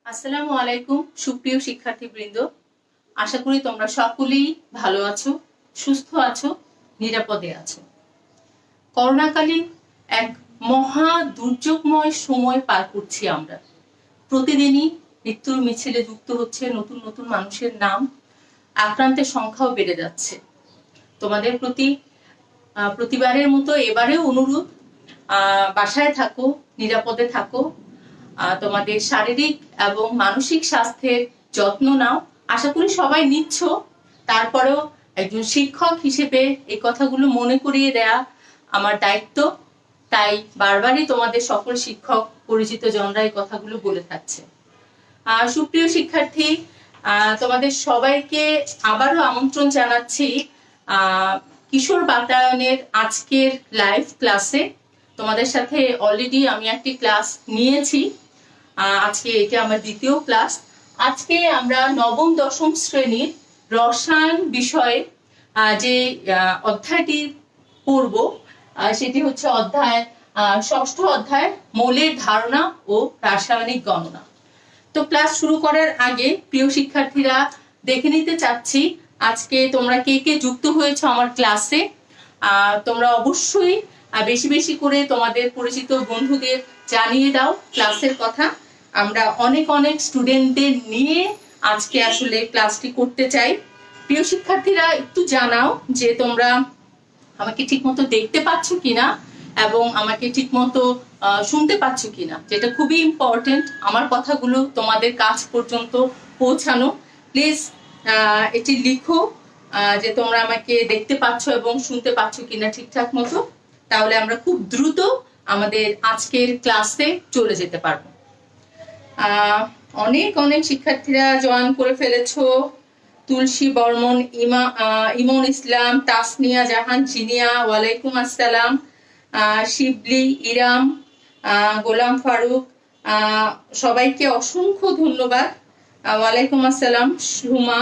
আসসালামু আলাইকুম সুপ্রিয় শিক্ষার্থীবৃন্দ, আশা করি তোমরা সকলেই ভালো আছো, সুস্থ আছো, নিরাপদে আছো। করোনাকালীন এক মহা দুর্যোগময় সময় পার করছি আমরা। প্রতিদিনই মৃত্যুর মিছিলে যুক্ত হচ্ছে নতুন নতুন মানুষের নাম, আক্রান্তের সংখ্যাও বেড়ে যাচ্ছে। তোমাদের প্রতি প্রতিবারের মতো এবারেও অনুরোধ, বাসায় থাকো, নিরাপদে থাকো, তোমাদের শারীরিক এবং মানসিক স্বাস্থ্যের যত্ন নাও। আশা করি সবাই নিচ্ছ, তারপরেও একজন শিক্ষক হিসেবে এই কথাগুলো মনে করিয়ে দেয়া আমার দায়িত্ব। তাই বারবারই তোমাদের সকল শিক্ষক পরিচিত জনরা এই কথাগুলো বলে থাকছে। সুপ্রিয় শিক্ষার্থী, তোমাদের সবাইকে আবারও আমন্ত্রণ জানাচ্ছি কিশোর বাতায়নের আজকের লাইভ ক্লাসে। তোমাদের সাথে অলরেডি আমি একটি ক্লাস নিয়েছি, আজকে এটা আমার দ্বিতীয় ক্লাস। আজকে আমরা নবম দশম শ্রেণীর রসায়ন বিষয়ে যে অধ্যায়টি পড়ব সেটি হচ্ছে ষষ্ঠ অধ্যায় মৌলের ধারণা ও রাসায়নিক গণনা। তো ক্লাস শুরু করার আগে প্রিয় শিক্ষার্থীরা দেখে নিতে চাচ্ছি আজকে তোমরা কে কে যুক্ত হয়েছো আমার ক্লাসে। তোমরা অবশ্যই বেশি বেশি করে তোমাদের পরিচিত বন্ধুদের জানিয়ে দাও ক্লাসের কথা। আমরা অনেক অনেক স্টুডেন্টদের নিয়ে আজকে আসলে ক্লাসটি করতে চাই। প্রিয় শিক্ষার্থীরা একটু জানাও যে তোমরা আমাকে ঠিকমতো দেখতে পাচ্ছ কিনা এবং আমাকে ঠিকমতো শুনতে পাচ্ছ কিনা, যেটা খুবই ইম্পর্টেন্ট আমার কথাগুলো তোমাদের কাছ পর্যন্ত পৌঁছানো। প্লিজ এটি লিখো যে তোমরা আমাকে দেখতে পাচ্ছ এবং শুনতে পাচ্ছ কিনা ঠিকঠাক মতো, তাহলে আমরা খুব দ্রুত আমাদের আজকের ক্লাসে চলে যেতে পারবো। অনেক অনেক শিক্ষার্থীরা জয়েন করে ফেলেছো। তুলসী বর্মন, ইমন ইসলাম, তাসনিয়া জাহান, জিনিয়া, ওয়ালাইকুম আসসালাম, শিবলি, ইরাম, গোলাম ফারুক, সবাইকে অসংখ্য ধন্যবাদ। ওয়ালাইকুম আসসালাম সুমা।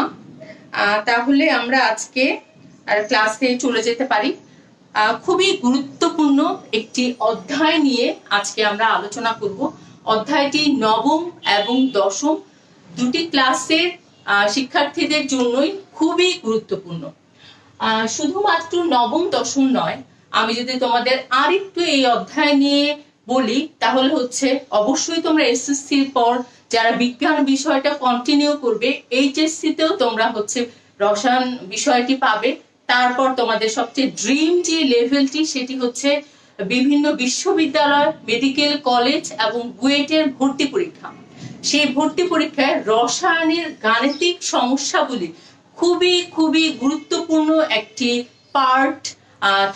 তাহলে আমরা আজকে ক্লাসে চলে যেতে পারি। খুবই গুরুত্বপূর্ণ একটি অধ্যায় নিয়ে আজকে আমরা আলোচনা করব। অধ্যায়টি নবম এবং দশম দুটি ক্লাসের শিক্ষার্থীদের জন্যই খুবই গুরুত্বপূর্ণ। শুধুমাত্র নবম দশম নয়, আমি যদি তোমাদের আরেকটু এই অধ্যায় নিয়ে বলি তাহলে হচ্ছে অবশ্যই তোমরা এসএসসির পর যারা বিজ্ঞান বিষয়টা কন্টিনিউ করবে, এইচএসসি তেও তোমরা হচ্ছে রসায়ন বিষয়টি পাবে। তারপর তোমাদের সবচেয়ে ড্রিম যে লেভেলটি সেটি হচ্ছে বিভিন্ন বিশ্ববিদ্যালয়, মেডিকেল কলেজ এবং বুয়েটের ভর্তি পরীক্ষা। সেই ভর্তি পরীক্ষায় রসায়নের গাণিতিক সমস্যাগুলি খুবই খুবই গুরুত্বপূর্ণ একটি পার্ট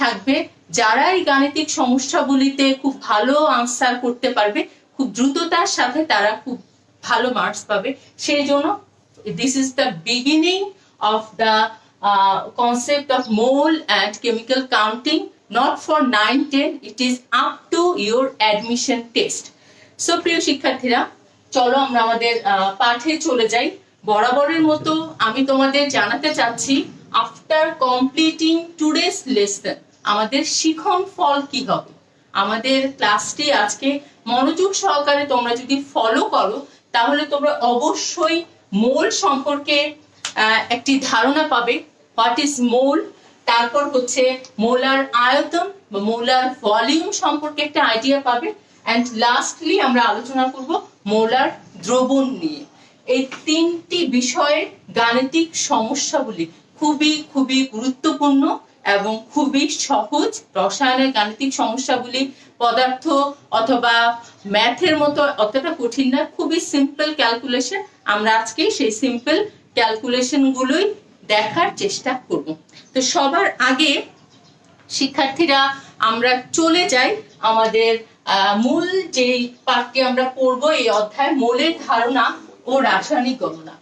থাকবে। যারা এই গাণিতিক সমস্যাগুলিতে খুব ভালো আনসার করতে পারবে, খুব দ্রুততার সাথে তারা খুব ভালো মার্কস পাবে। সেই জন্য this is the beginning of the concept of mole and chemical counting, not for 9-10, it is up to your admission test. So প্রিয় শিক্ষার্থীরা, চলো আমরা আমাদের পাঠে চলে যাই। বরাবরের মতো আমি তোমাদের জানাতে চাচ্ছি আফটার কমপ্লিটিং টুডেস লেসন আমাদের শিখন ফল কি হবে। আমাদের ক্লাসটি আজকে মনোযোগ সহকারে তোমরা যদি ফলো করো তাহলে তোমরা অবশ্যই মোল সম্পর্কে একটি ধারণা পাবে, হোয়াট ইজ মোল। তারপর হচ্ছে মোলার আয়তন বা মোলার ভলিউম সম্পর্কে একটা আইডিয়া পাবে। এন্ড লাস্টলি আমরা আলোচনা করব মোলার দ্রবণ নিয়ে। এই তিনটি বিষয়ে গাণিতিক সমস্যাগুলি খুবই খুবই গুরুত্বপূর্ণ এবং খুবই সহজ। রসায়নের গাণিতিক সমস্যাগুলি পদার্থ অথবা ম্যাথের মতো অতটা কঠিন না, খুবই সিম্পল ক্যালকুলেশন। আমরা আজকে সেই সিম্পল ক্যালকুলেশন গুলোই দেখার চেষ্টা করব। তো সবার আগে শিক্ষার্থীরা আমরা চলে যাই আমাদের মূল যে পাঠটি আমরা পড়বো এই অধ্যায়, মোলের ধারণা ও রাসায়নিক গণনা।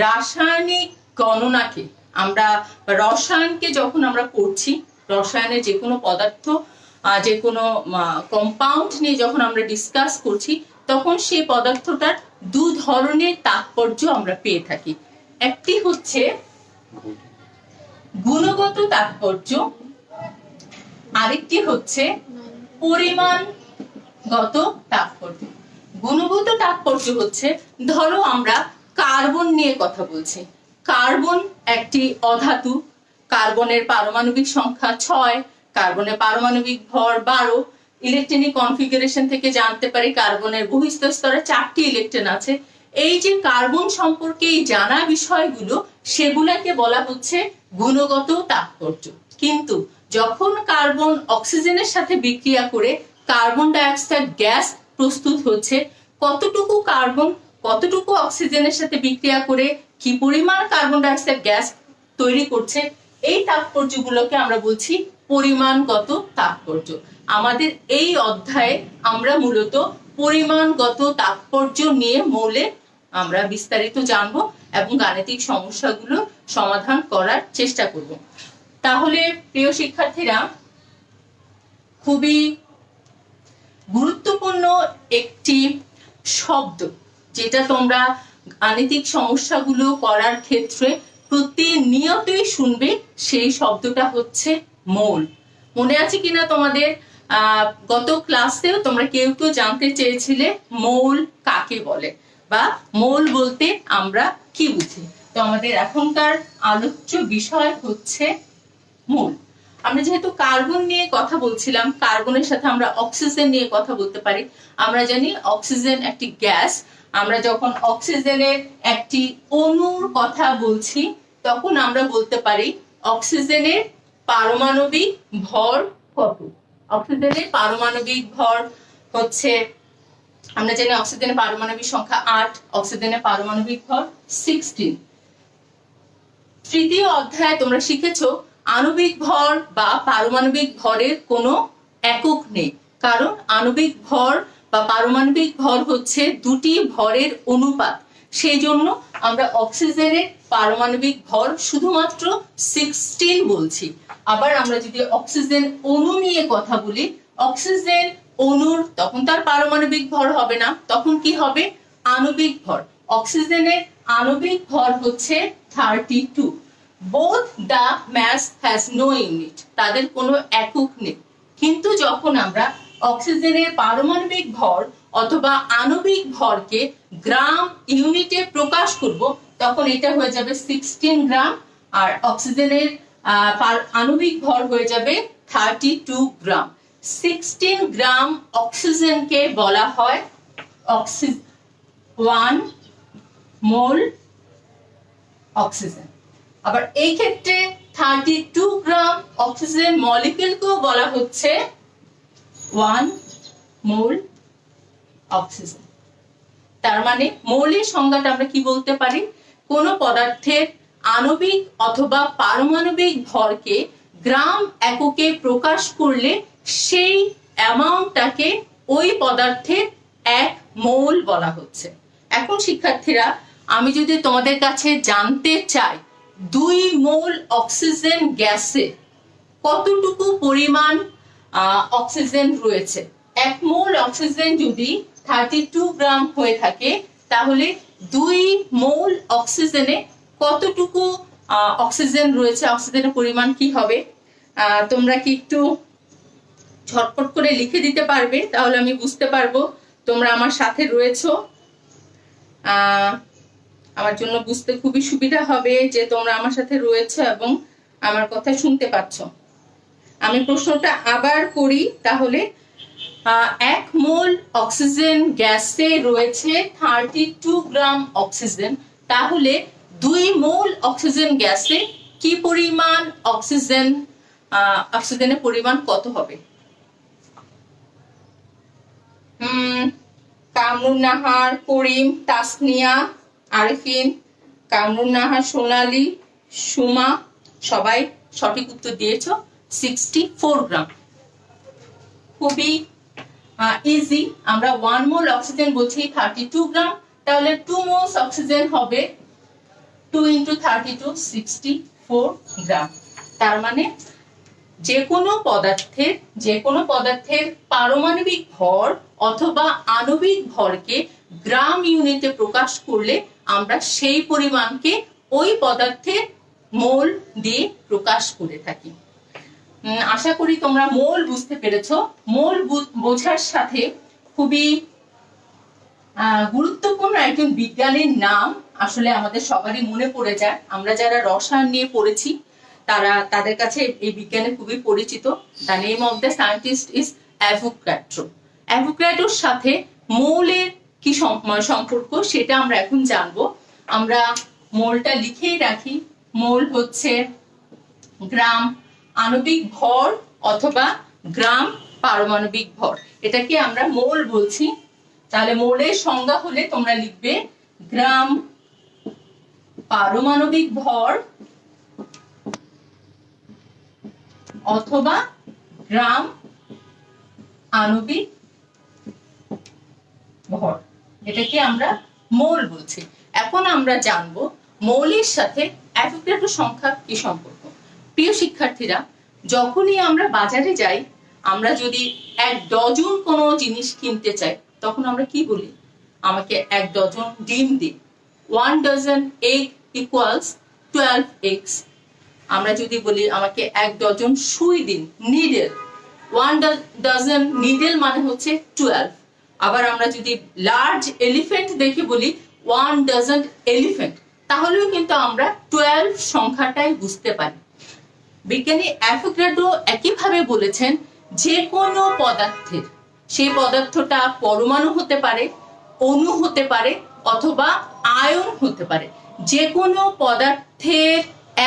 রাসায়নিক গণনাকে আমরা রসায়নকে যখন আমরা পড়ছি, রসায়নের যে কোনো পদার্থ, যে কোনো কম্পাউন্ড নিয়ে যখন আমরা ডিসকাস করছি, তখন সেই পদার্থটার দু ধরনের তাৎপর্য আমরা পেয়ে থাকি। একটি হচ্ছে গুণগত তাৎপর্য, আরেকটি হচ্ছে পরিমাণগত তাৎপর্য। গুণগত তাৎপর্য হচ্ছে, ধরো আমরা কার্বন নিয়ে কথা বলছি। কার্বন একটি অধাতু, কার্বনের পারমাণবিক সংখ্যা 6, কার্বনের পারমাণবিক ভর 12। ইলেকট্রনিক কনফিগারেশন থেকে জানতে পারি কার্বনের বহিঃস্থ স্তরে 4টি ইলেকট্রন আছে। এই যে কার্বন সম্পর্কে এই জানা বিষয়গুলো, সেগুলোকে বলা হচ্ছে গুণগত তাৎপর্য। কিন্তু যখন কার্বন অক্সিজেনের সাথে বিক্রিয়া করে কার্বন ডাইঅক্সাইড গ্যাস প্রস্তুত হচ্ছে, কতটুকু কার্বন কতটুকু অক্সিজেনের সাথে বিক্রিয়া করে কি পরিমাণ কার্বন ডাইঅক্সাইড গ্যাস তৈরি করছে, এই তাৎপর্যগুলোকে আমরা বলছি পরিমাণগত তাৎপর্য। আমাদের এই অধ্যায়ে আমরা মূলত পরিমাণগত তাৎপর্য নিয়ে মৌলের আমরা বিস্তারিত জানবো এবং গাণিতিক সমস্যাগুলো সমাধান করার চেষ্টা করব। তাহলে প্রিয় শিক্ষার্থীরা, খুবই গুরুত্বপূর্ণ একটি শব্দ যেটা তোমরা গাণিতিক সমস্যাগুলো করার ক্ষেত্রে প্রতিনিয়তই শুনবে, সেই শব্দটা হচ্ছে মৌল। মনে আছে কিনা তোমাদের? গত ক্লাসেও তোমরা কেউ কেউ জানতে চেয়েছিলে মৌল কাকে বলে বা মৌল বলতে আমরা কি বুঝি। তো আমাদের এখনকার আলোচ্য বিষয় হচ্ছে মৌল। আমরা যেহেতু কার্বন নিয়ে কথা বলছিলাম, কার্বনের সাথে আমরা অক্সিজেন নিয়ে কথা বলতে পারি। আমরা জানি অক্সিজেন একটি গ্যাস। আমরা যখন অক্সিজেনের একটি অণুর কথা বলছি, তখন আমরা বলতে পারি অক্সিজেনের পারমাণবিক ভর কত। অক্সিজেনের পারমাণবিক ভর হচ্ছে, আমরা জানি অক্সিজেনের পারমাণবিক সংখ্যা 8, অক্সিজেনের পারমাণবিক ভর 16। তৃতীয় অধ্যায়ে তোমরা শিখেছো আণবিক ভর বা পারমাণবিক ভরের কোনো একক নেই, কারণ আণবিক ভর বা পারমাণবিক ভর হচ্ছে দুটি ভরের অনুপাত। সেই জন্য আমরা অক্সিজেনের পারমাণবিক ভর শুধুমাত্র 16 বলছি। আবার আমরা যদি অক্সিজেন অণু নিয়ে কথা বলি, অক্সিজেন অণুর তখন তার পারমাণবিক ভর হবে না, তখন কি হবে? আণবিক ভর। অক্সিজেনের আণবিক ভর হচ্ছে 32। Both the mass has no unit, তাদের কোনো একক নেই। কিন্তু যখন আমরা অক্সিজেনের পারমাণবিক ভর অথবা আণবিক ভরকে গ্রাম ইউনিটে প্রকাশ করব, তখন এটা হয়ে যাবে 16 গ্রাম, আর অক্সিজেনের আণবিক ভর হয়ে যাবে 32 গ্রাম। 16 গ্রাম অক্সিজেনকে বলা হয় 1 মোল অক্সিজেন। আবার এই ক্ষেত্রে 32 গ্রাম অক্সিজেন মলিকিউলকেও বলা হচ্ছে 1 মোল অক্সিজেন। তার মানে মৌলের সংজ্ঞাটা আমরা কি বলতে পারি? কোন পদার্থের আণবিক অথবা পারমাণবিক ভরকে গ্রাম এককে প্রকাশ করলে সেই অ্যামাউন্টটাকে ওই পদার্থের 1 মোল বলা হচ্ছে। এখন শিক্ষার্থীরা, আমি যদি তোমাদের কাছে জানতে চাই 2 মোল অক্সিজেন গ্যাসে কতটুকু পরিমাণ অক্সিজেন রয়েছে, 1 মোল অক্সিজেন যদি 32 গ্রাম হয়ে থাকে, তাহলে 2 মোল অক্সিজেনে কতটুকু অক্সিজেন রয়েছে, অক্সিজেনের পরিমাণ কি হবে? তোমরা কি একটু ঝটপট করে লিখে দিতে পারবে? তাহলে আমি বুঝতে পারবো তোমরা আমার সাথে রয়েছো। আমার জন্য বুঝতে খুবই সুবিধা হবে যে তোমরা আমার সাথে রয়েছো এবং আমার কথা শুনতে পাচ্ছ। আমি প্রশ্নটা আবার করি তাহলে। 1 মোল অক্সিজেন গ্যাসে রয়েছে 32 গ্রাম অক্সিজেন, তাহলে 2 মোল অক্সিজেন গ্যাসে কি পরিমাণ অক্সিজেনের পরিমাণ কত হবে? কামরুন নাহার, করিম, তাসনিয়া, আরিফিন, কামরুন নাহার, সোনালী, সুমা সবাই সঠিক উত্তর দিয়েছো, 64 গ্রাম। খুবই ইজি। আমরা 1 মোল অক্সিজেন বলছি 32 গ্রাম, তাহলে 2 মোলস অক্সিজেন হবে 2 × 32 64 গ্রাম। তার মানে যে কোনো পদার্থের পারমাণবিক ভর অথবা আণবিক ভরকে গ্রাম ইউনিটে প্রকাশ করলে আমরা সেই পরিমাণকে ওই পদার্থের মোল দিয়ে প্রকাশ করে থাকি। আশা করি তোমরা মোল বুঝতে পেরেছো। মোল বোঝার সাথে খুবই গুরুত্বপূর্ণ একজন বিজ্ঞানীর নাম আসলে আমাদের সবারই মনে পড়ে যায়। আমরা যারা রসায়ন নিয়ে পড়েছি তাদের কাছে এই বিজ্ঞানী খুবই পরিচিত। The name of the scientist is Avogadro. অ্যাভোগাড্রোর সাথে মৌলের কি সম্পর্ক সেটা আমরা এখন জানবো। আমরা মোলটা লিখেই রাখি। মোল হচ্ছে গ্রাম আণবিক ভর অথবা গ্রাম পারমাণবিক ভর, এটাকে আমরা মোল বলছি। তাহলে মোলের সংজ্ঞা হলে তোমরা লিখবে গ্রাম পারমাণবিক ভর অথবা গ্রাম আণবিক ভর, এটাকে আমরা মোল বলছি। এখন আমরা জানবো মৌলের সাথে অ্যাভোগাড্রো সংখ্যা কি সম্পর্ক। প্রিয় শিক্ষার্থীরা, যখনই আমরা বাজারে যাই, আমরা যদি 1 ডজন কোনো জিনিস কিনতে চাই, তখন আমরা কি বলি? আমাকে 1 ডজন ডিম দিন। 1 ডজন এগ ইকুয়ালস 12 eggs। আমরা যদি বলি আমাকে 1 ডজন সুই দিন, নিডেল, 1 ডজন নিডেল মানে হচ্ছে 12। আবার আমরা যদি লার্জ এলিফ্যান্ট দেখে বলি 1 ডজন এলিফ্যান্ট, তাহলেও কিন্তু আমরা 12 সংখ্যাটাই বুঝতে পারি। বিজ্ঞানী অ্যাভোগাড্রো একইভাবে বলেছেন যে কোনো পদার্থের, সেই পদার্থটা পরমাণু হতে পারে, অণু হতে পারে অথবা আয়ন হতে পারে, যে কোনো পদার্থের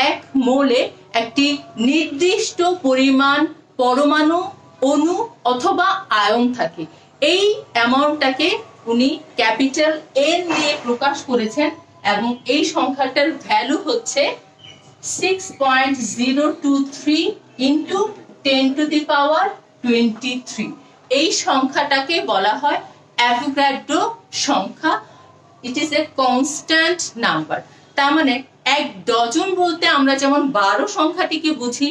1 মোলে একটি নির্দিষ্ট পরিমাণ পরমাণু, অণু অথবা আয়ন থাকে। এই অ্যামাউন্টটাকে উনি ক্যাপিটাল এন দিয়ে প্রকাশ করেছেন এবং এই সংখ্যাটার ভ্যালু হচ্ছে 6.023 ইন্টু 10 টু দি পাওয়ার 23। এই সংখ্যাটাকে বলা হয় অ্যাভোগাড্রো সংখ্যা। It is a constant number. তার মানে 1 ডজন বলতে আমরা যেমন 12 সংখ্যাটিকে বুঝি,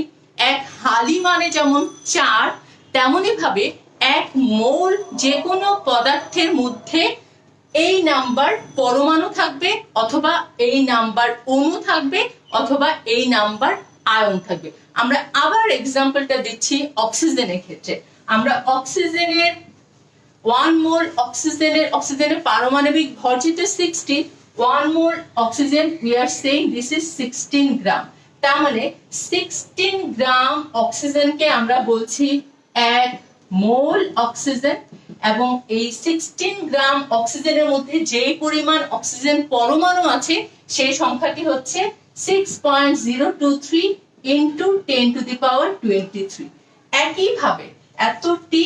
1 হালি মানে যেমন 4, তেমনি ভাবে 1 মোল যে কোনো পদার্থের মধ্যে এই নাম্বার পরমাণু থাকবে অথবা এই নাম্বার অণু থাকবে অথবা এই নাম্বার আয়ন থাকবে। আমরা আবার এক্সাম্পলটা দিচ্ছি অক্সিজেনের ক্ষেত্রে। আমরা অক্সিজেনের 1 মোল অক্সিজেনের পারমাণবিক ভর যেটা 60, 1 মোল oxygen we are saying this is 16 গ্রাম। তার মানে 16 গ্রাম অক্সিজেনকে আমরা বলছি 1 মোল অক্সিজেন। এবং এই 16 গ্রাম অক্সিজেনের মধ্যে যে পরিমাণ অক্সিজেন পরমাণু আছে সেই সংখ্যাটি হচ্ছে 6.023 ইন্টু 10 টু দি পাওয়ার 23। একইভাবে এতটি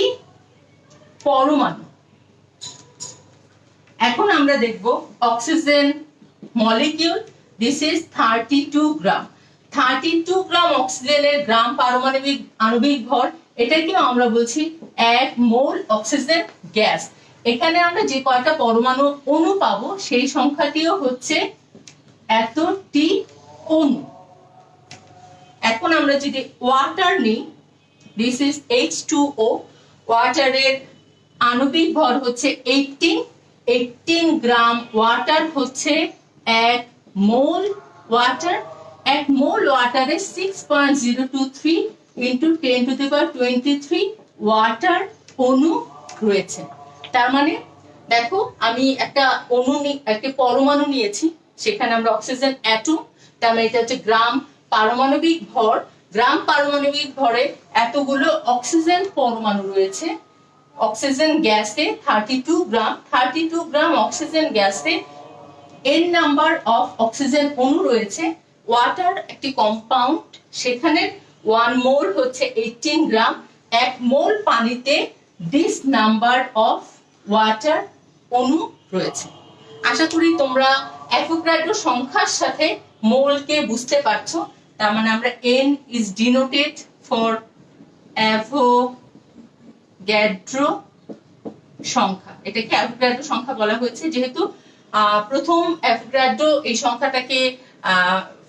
পরমাণু। এখন আমরা দেখব অক্সিজেন মলিকিউল। দিস ইজ 32 গ্রাম। 32 গ্রাম অক্সিজেনের গ্রাম পারমাণবিক আণবিক ভর, এটাকেও আমরা বলছি 1 মোল অক্সিজেন গ্যাস। এখানে আমরা যে কয়টা পরমাণু অণু পাবো সেই সংখ্যাটিও হচ্ছে এতটি অণু। এখন আমরা যদি ওয়াটার নিই, দিস ইজ H2O। ওয়াটারের আণবিক ভর হচ্ছে 18 গ্রাম। ওয়াটার হচ্ছে 1 মোল ওয়াটার। 1 মোল ওয়াটারে 6.023 into 10 to the power 23 water অণু রয়েছে। তার মানে দেখো, আমি একটা পরমাণু নিয়েছি, সেখানে আমরা অক্সিজেন অ্যাটম, তার মানে এটা হচ্ছে গ্রাম পারমাণবিক ভর। গ্রাম পারমাণবিক ভরে এতগুলো অক্সিজেন পরমাণু রয়েছে। অক্সিজেন গ্যাসে 32 গ্রাম। 32 গ্রাম অক্সিজেন গ্যাসে n নাম্বার অফ অক্সিজেন অণু রয়েছে। ওয়াটার একটি কম্পাউন্ড, সেখানে 1 মোল হচ্ছে 18 গ্রাম। 1 মোল পানিতে দিস নাম্বার অফ ওয়াটার অণু রয়েছে। আশা করি তোমরা অ্যাভোগাড্রো সংখ্যার সাথে মোলকে বুঝতে পারছো। তার মানে আমরা n is denoted for Avogadro সংখ্যা। এটাকে অ্যাভোগাড্রো সংখ্যা বলা হয়েছে যেহেতু প্রথম অ্যাভোগাড্রো এই সংখ্যাটাকে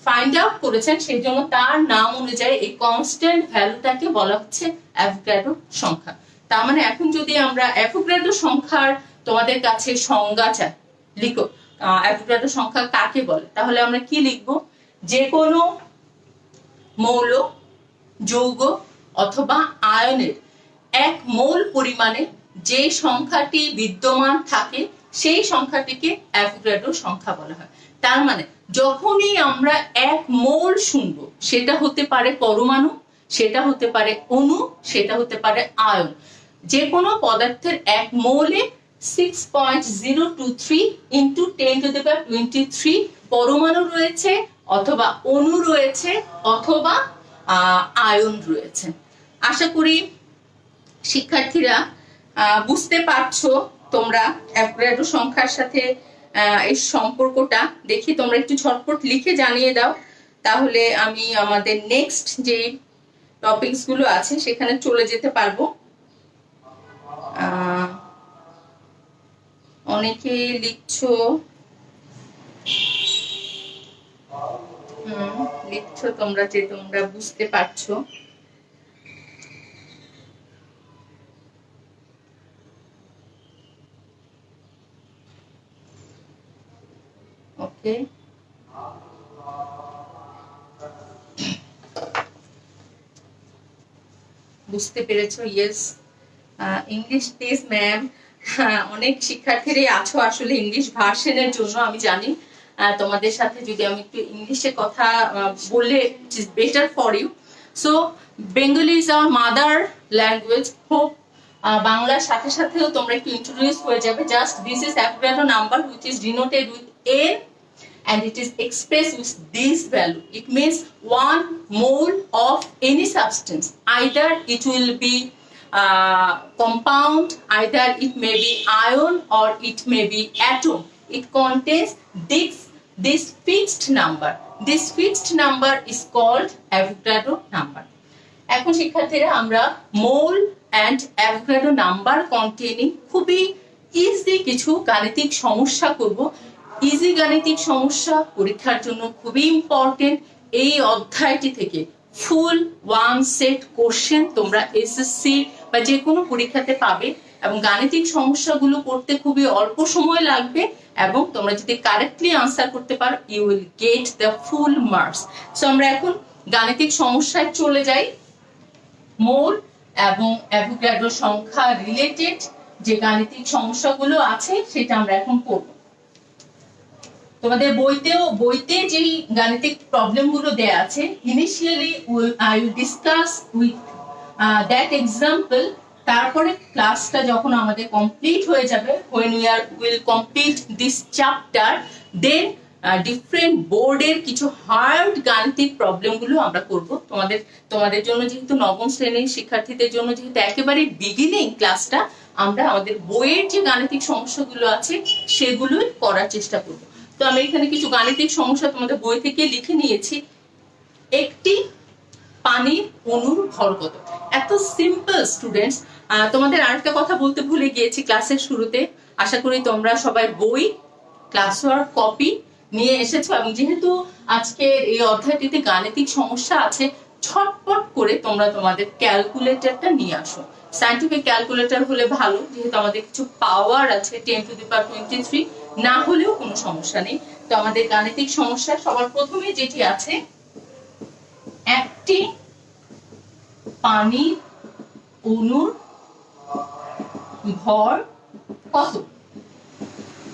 ফাইন্ড আউট করেছেন, সেই জন্য তার নাম অনুযায়ী এই কনস্ট্যান্ট ভ্যালুটাকে বলা হচ্ছে অ্যাভোগাড্রো সংখ্যা। তার মানে এখন যদি আমরা অ্যাভোগাড্রো সংখ্যার তোমাদের কাছে সংজ্ঞা চাই, লিখো অ্যাভোগাড্রো সংখ্যা কাকে বলে, তাহলে আমরা কি লিখবো? যে কোনো মৌল, যৌগ অথবা আয়নের 1 মোল পরিমাণে যে সংখ্যাটি বিদ্যমান থাকে সেই সংখ্যাটিকে অ্যাভোগাড্রো সংখ্যা বলা হয়। তার মানে যখনই আমরা 1 মোল শুনবো, সেটা হতে পারে পরমাণু, সেটা হতে পারে অণু, সেটা হতে পারে আয়ন। যে কোনো পদার্থের 1 মোলে 6.023 ইন্টু 10⁻23 পরমাণু রয়েছে, অথবা অণু রয়েছে, অথবা আয়ন রয়েছে। আশা করি শিক্ষার্থীরা বুঝতে পারছো তোমরা অ্যাভোগাড্রো সংখ্যার সাথে এই সম্পর্কটা। দেখি তোমরা একটু ঝটপট লিখে জানিয়ে দাও, তাহলে আমি আমাদের নেক্সট যে টপিকস গুলো আছে সেখানে চলে যেতে পারবো। অনেকে লিখছো, লিখছো তোমরা যে তোমরা বুঝতে পারছো। ওকে, বুঝতে পেরেছো? Yes, English please ma'am. অনেক শিক্ষার্থীরাই আছো আসলে ইংলিশ ভার্সনের জন্য, আমি জানি। তোমাদের সাথে যদি আমি একটু ইংলিশে কথা বললে is better for you. So Bengali is our mother language. Hope বাংলার সাথে সাথেও তোমরা একটু ইন্ট্রোডিউস হয়ে যাবে। Just this is Avogadro number which is denoted with n and it is expressed with this value. It means 1 mole of any substance. Either it will be compound, either it may be ion, or it may be atom. It contains this fixed number. This fixed number is called Avogadro number. এখন শিক্ষার্থীরা আমরা মোল and Avogadro number containing খুবই easy কিছু গাণিতিক সমস্যা করব। Easy গাণিতিক সমস্যা পরীক্ষার জন্য খুবই ইম্পর্টেন্ট। এই অধ্যায়টি থেকে ফুল 1 সেট কোশ্চেন তোমরা এসএসসি বা যে কোনো পরীক্ষাতে পাবে, এবং গাণিতিক সমস্যাগুলো করতে খুবই অল্প সময় লাগবে, এবং তোমরা যদি কারেক্টলি আনসার করতে পারো you will get the full marks. So আমরা এখন গাণিতিক সমস্যায় চলে যাই। মোল এবং অ্যাভোগাড্রো সংখ্যা রিলেটেড যে গাণিতিক সমস্যাগুলো আছে সেটা আমরা এখন করব। তোমাদের বইতে যে গাণিতিক প্রবলেম গুলো দেয়া আছে, initially I will discuss with that example. তারপরে ক্লাসটা যখন আমাদের কমপ্লিট হয়ে যাবে, when we will complete this chapter, then different বোর্ডের কিছু হার্ড গাণিতিক প্রবলেম গুলো আমরা করব। তোমাদের জন্য যেহেতু নবম শ্রেণীর শিক্ষার্থীদের জন্য যেহেতু একেবারে বিগিনিং ক্লাসটা, আমরা আমাদের বইয়ের যে গাণিতিক সমস্যাগুলো আছে সেগুলোই করার চেষ্টা করব। তো আমি এখানে কিছু গাণিতিক সমস্যা তোমাদের বই থেকে লিখে নিয়েছি। একটি পানির অণুর ভর কত? এত সিম্পল স্টুডেন্টস। তোমাদের আরেকটা কথা বলতে ভুলে গিয়েছি ক্লাসের শুরুতে। আশা করি তোমরা সবাই বই, ক্লাস ওয়ার্ক কপি নিয়ে এসেছো, এবং যেহেতু আজকে এই অধ্যায়টিতে গাণিতিক সমস্যা আছে, ছটপট করে তোমরা তোমাদের ক্যালকুলেটরটা নিয়ে আসো। সায়েন্টিফিক ক্যালকুলেটর হলে ভালো, যেহেতু আমাদের কিছু পাওয়ার আছে 10⁻23, না হলেও কোনো সমস্যা নেই। তো আমাদের গাণিতিক সমস্যা সবার প্রথমে যেটি আছে, একটি পানির অণুর ভর কত?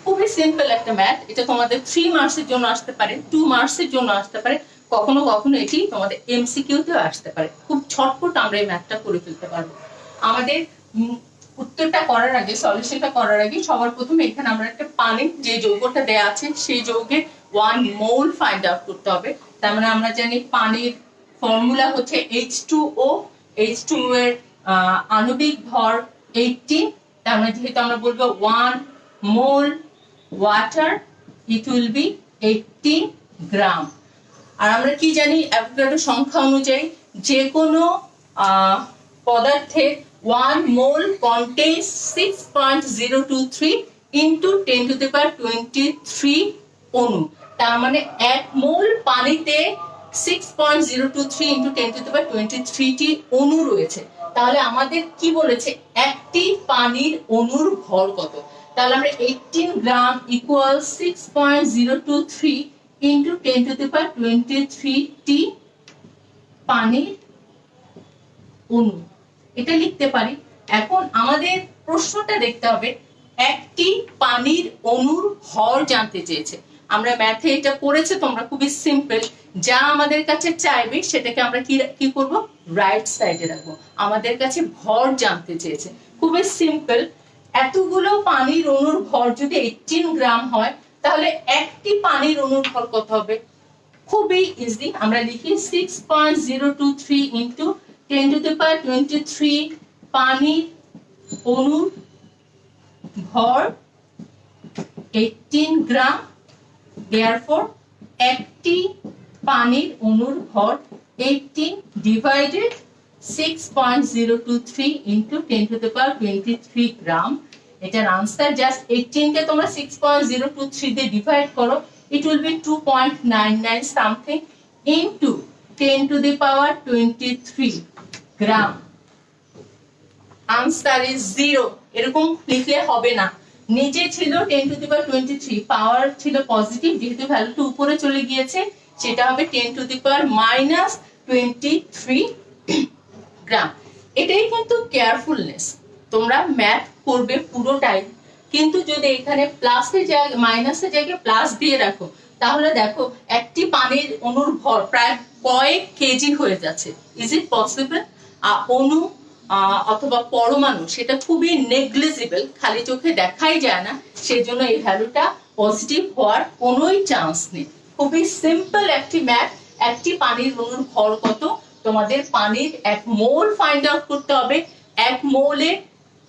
খুবই সিম্পল একটা ম্যাথ। এটা তোমাদের 3 মার্কসের জন্য আসতে পারে, 2 মার্কসের জন্য আসতে পারে, কখনো কখনো এটি তোমাদের এমসিকিউতেও আসতে পারে। খুব ছটপট আমরা এই ম্যাথটা করে ফেলতে পারবো। আমাদের উত্তরটা করার আগে, সলিউশনটা করার আগে সবার প্রথমে এখানে আমরা একটা পানি যে যৌগটা দেয়া আছে সেই যৌগের 1 মোল ফাইন্ড আউট করতে হবে। তার মানে আমরা জানি পানির ফর্মুলা হচ্ছে H2O। H2O এর আণবিক ভর 18। তার মানে যেহেতু আমরা বলবো 1 mole water, it will be 18 গ্রাম। আর আমরা কি জানি অ্যাভোগাড্রো সংখ্যা অনুযায়ী যে কোনো পদার্থের 1 মোল contains 6.023 into 10⁻23 অণু। তার মানে 1 মোল পানিতে 6.023 into 10⁻23 টি অণু রয়েছে। তাহলে আমাদের কি বলেছে, একটি পানির অণুর ভর কত? তাহলে আমরা 18 গ্রাম ইকুয়াল 6.023 into 10⁻23 টি পানির অণু, এটা লিখতে পারি। এখন আমাদের প্রশ্নটা দেখতে হবে, একটি পানির অণুর ভর জানতে চেয়েছে। আমরা ম্যাথে এটা করেছে, তোমরা খুবই সিম্পল, যা আমাদের কাছে চাইবে সেটাকে আমরা কি করব, রাইট সাইডে রাখবো। আমাদের কাছে ভর জানতে চেয়েছে, খুবই সিম্পল। এতগুলো পানির অণুর ভর যদি 18 গ্রাম হয়, তাহলে একটি পানির অণুর ভর কত হবে? খুবই ইজি, আমরা লিখি 6.023 ইন্টু 10⁻23 পানির অণুর ভর 18 গ্রাম। therefore একটি পানির অণুর ভর 18 ডিভাইডেড 6.023 ইন্টু 10⁻23 গ্রাম। এটার আনসার জাস্ট 18 কে তোমরা 6.023 দিয়ে ডিভাইড করো, it will be 2.99 something into 10⁻23 gram. Answer is 0। এরকম লিখলে হবে না, নিচে ছিল 10⁻23, পাওয়ার ছিল পজিটিভ, যেহেতু ভ্যালুটা উপরে চলে গিয়েছে সেটা হবে 10⁻23 গ্রাম। এটাই কিন্তু কেয়ারফুলনেস। তোমরা ম্যাথ করবে পুরোটাই, কিন্তু যদি এখানে প্লাসের জায়গায় মাইনাসের জায়গায় প্লাস দিয়ে রাখো, তাহলে দেখো একটি পানির অণুর ভর প্রায় কয়েক কেজি হয়ে যাচ্ছে। Is it possible? অণু অথবা পরমাণু সেটা খুবই নেগলিজিবল, খালি চোখে দেখাই যায় না, সেই জন্য এই ভ্যালুটা পজিটিভ হওয়ার কোনোই চান্স নেই। খুবই সিম্পল একটি ম্যাথ। একটি পানির অণুর ভর কত? তোমাদের পানির 1 মোল ফাইন্ড আউট করতে হবে। 1 মোলে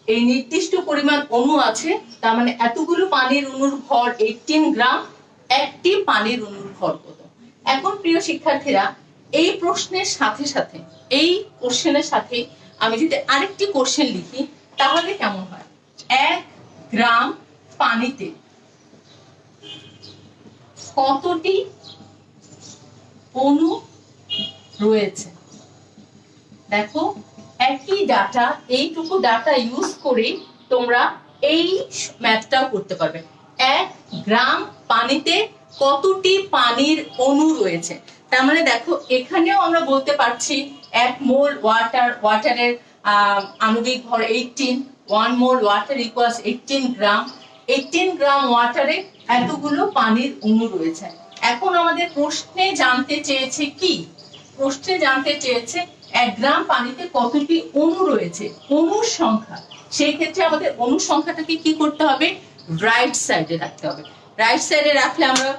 এই নির্দিষ্ট পরিমাণ অণু আছে, তার মানে এতগুলো পানির অণুর ভর 18 গ্রাম। একটি পানির অণুর ভর কত? এখন প্রিয় শিক্ষার্থীরা, এই প্রশ্নের সাথে সাথে, এই কোশ্চেনের সাথে আমি যদি আরেকটি কোশ্চেন লিখি তাহলে কেমন হয়? 1 গ্রাম পানিতে কতটি অণু রয়েছে? দেখো একই ডাটা, এইটুকু ডাটা ইউজ করে তোমরা এই ম্যাথটাও করতে পারবে। 1 গ্রাম পানিতে কতটি পানির অণু রয়েছে? তার মানে দেখো এখানেও আমরা বলতে পারছি 1 মোল ওয়াটারের আণবিক ভর 18, 1 মোল ওয়াটার ইকুয়ালস 18 গ্রাম। 18 গ্রাম ওয়াটারে এতগুলো পানির অণু রয়েছে। এখন আমাদের প্রশ্নে জানতে চেয়েছে কি? প্রশ্নে জানতে চেয়েছে 1 গ্রাম পানিতে কতটি অণু রয়েছে, অণুর সংখ্যা। সেই ক্ষেত্রে আমাদের অণুর সংখ্যাটাকে কি করতে হবে? রাইট সাইডে রাখতে হবে। রাইট সাইডে রাখলে আমরা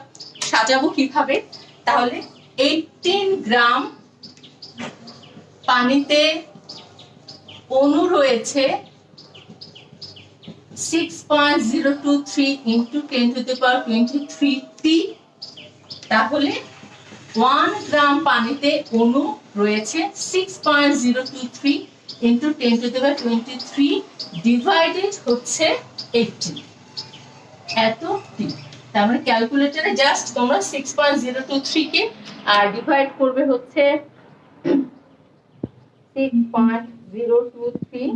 সাজাবো কিভাবে? তাহলে 18 গ্রাম পানিতে অণু রয়েছে 6.023 ইন্টু 10⁻23 তাহলে 1 গ্রাম পানিতে অণু রয়েছে 6.023 ইন্টু 10⁻23 ডিভাইডেড হচ্ছে 18, এতটি। তার মানে ক্যালকুলেটরে জাস্ট তোমরা 6.023 কে ডিভাইড করবে হচ্ছে 6.023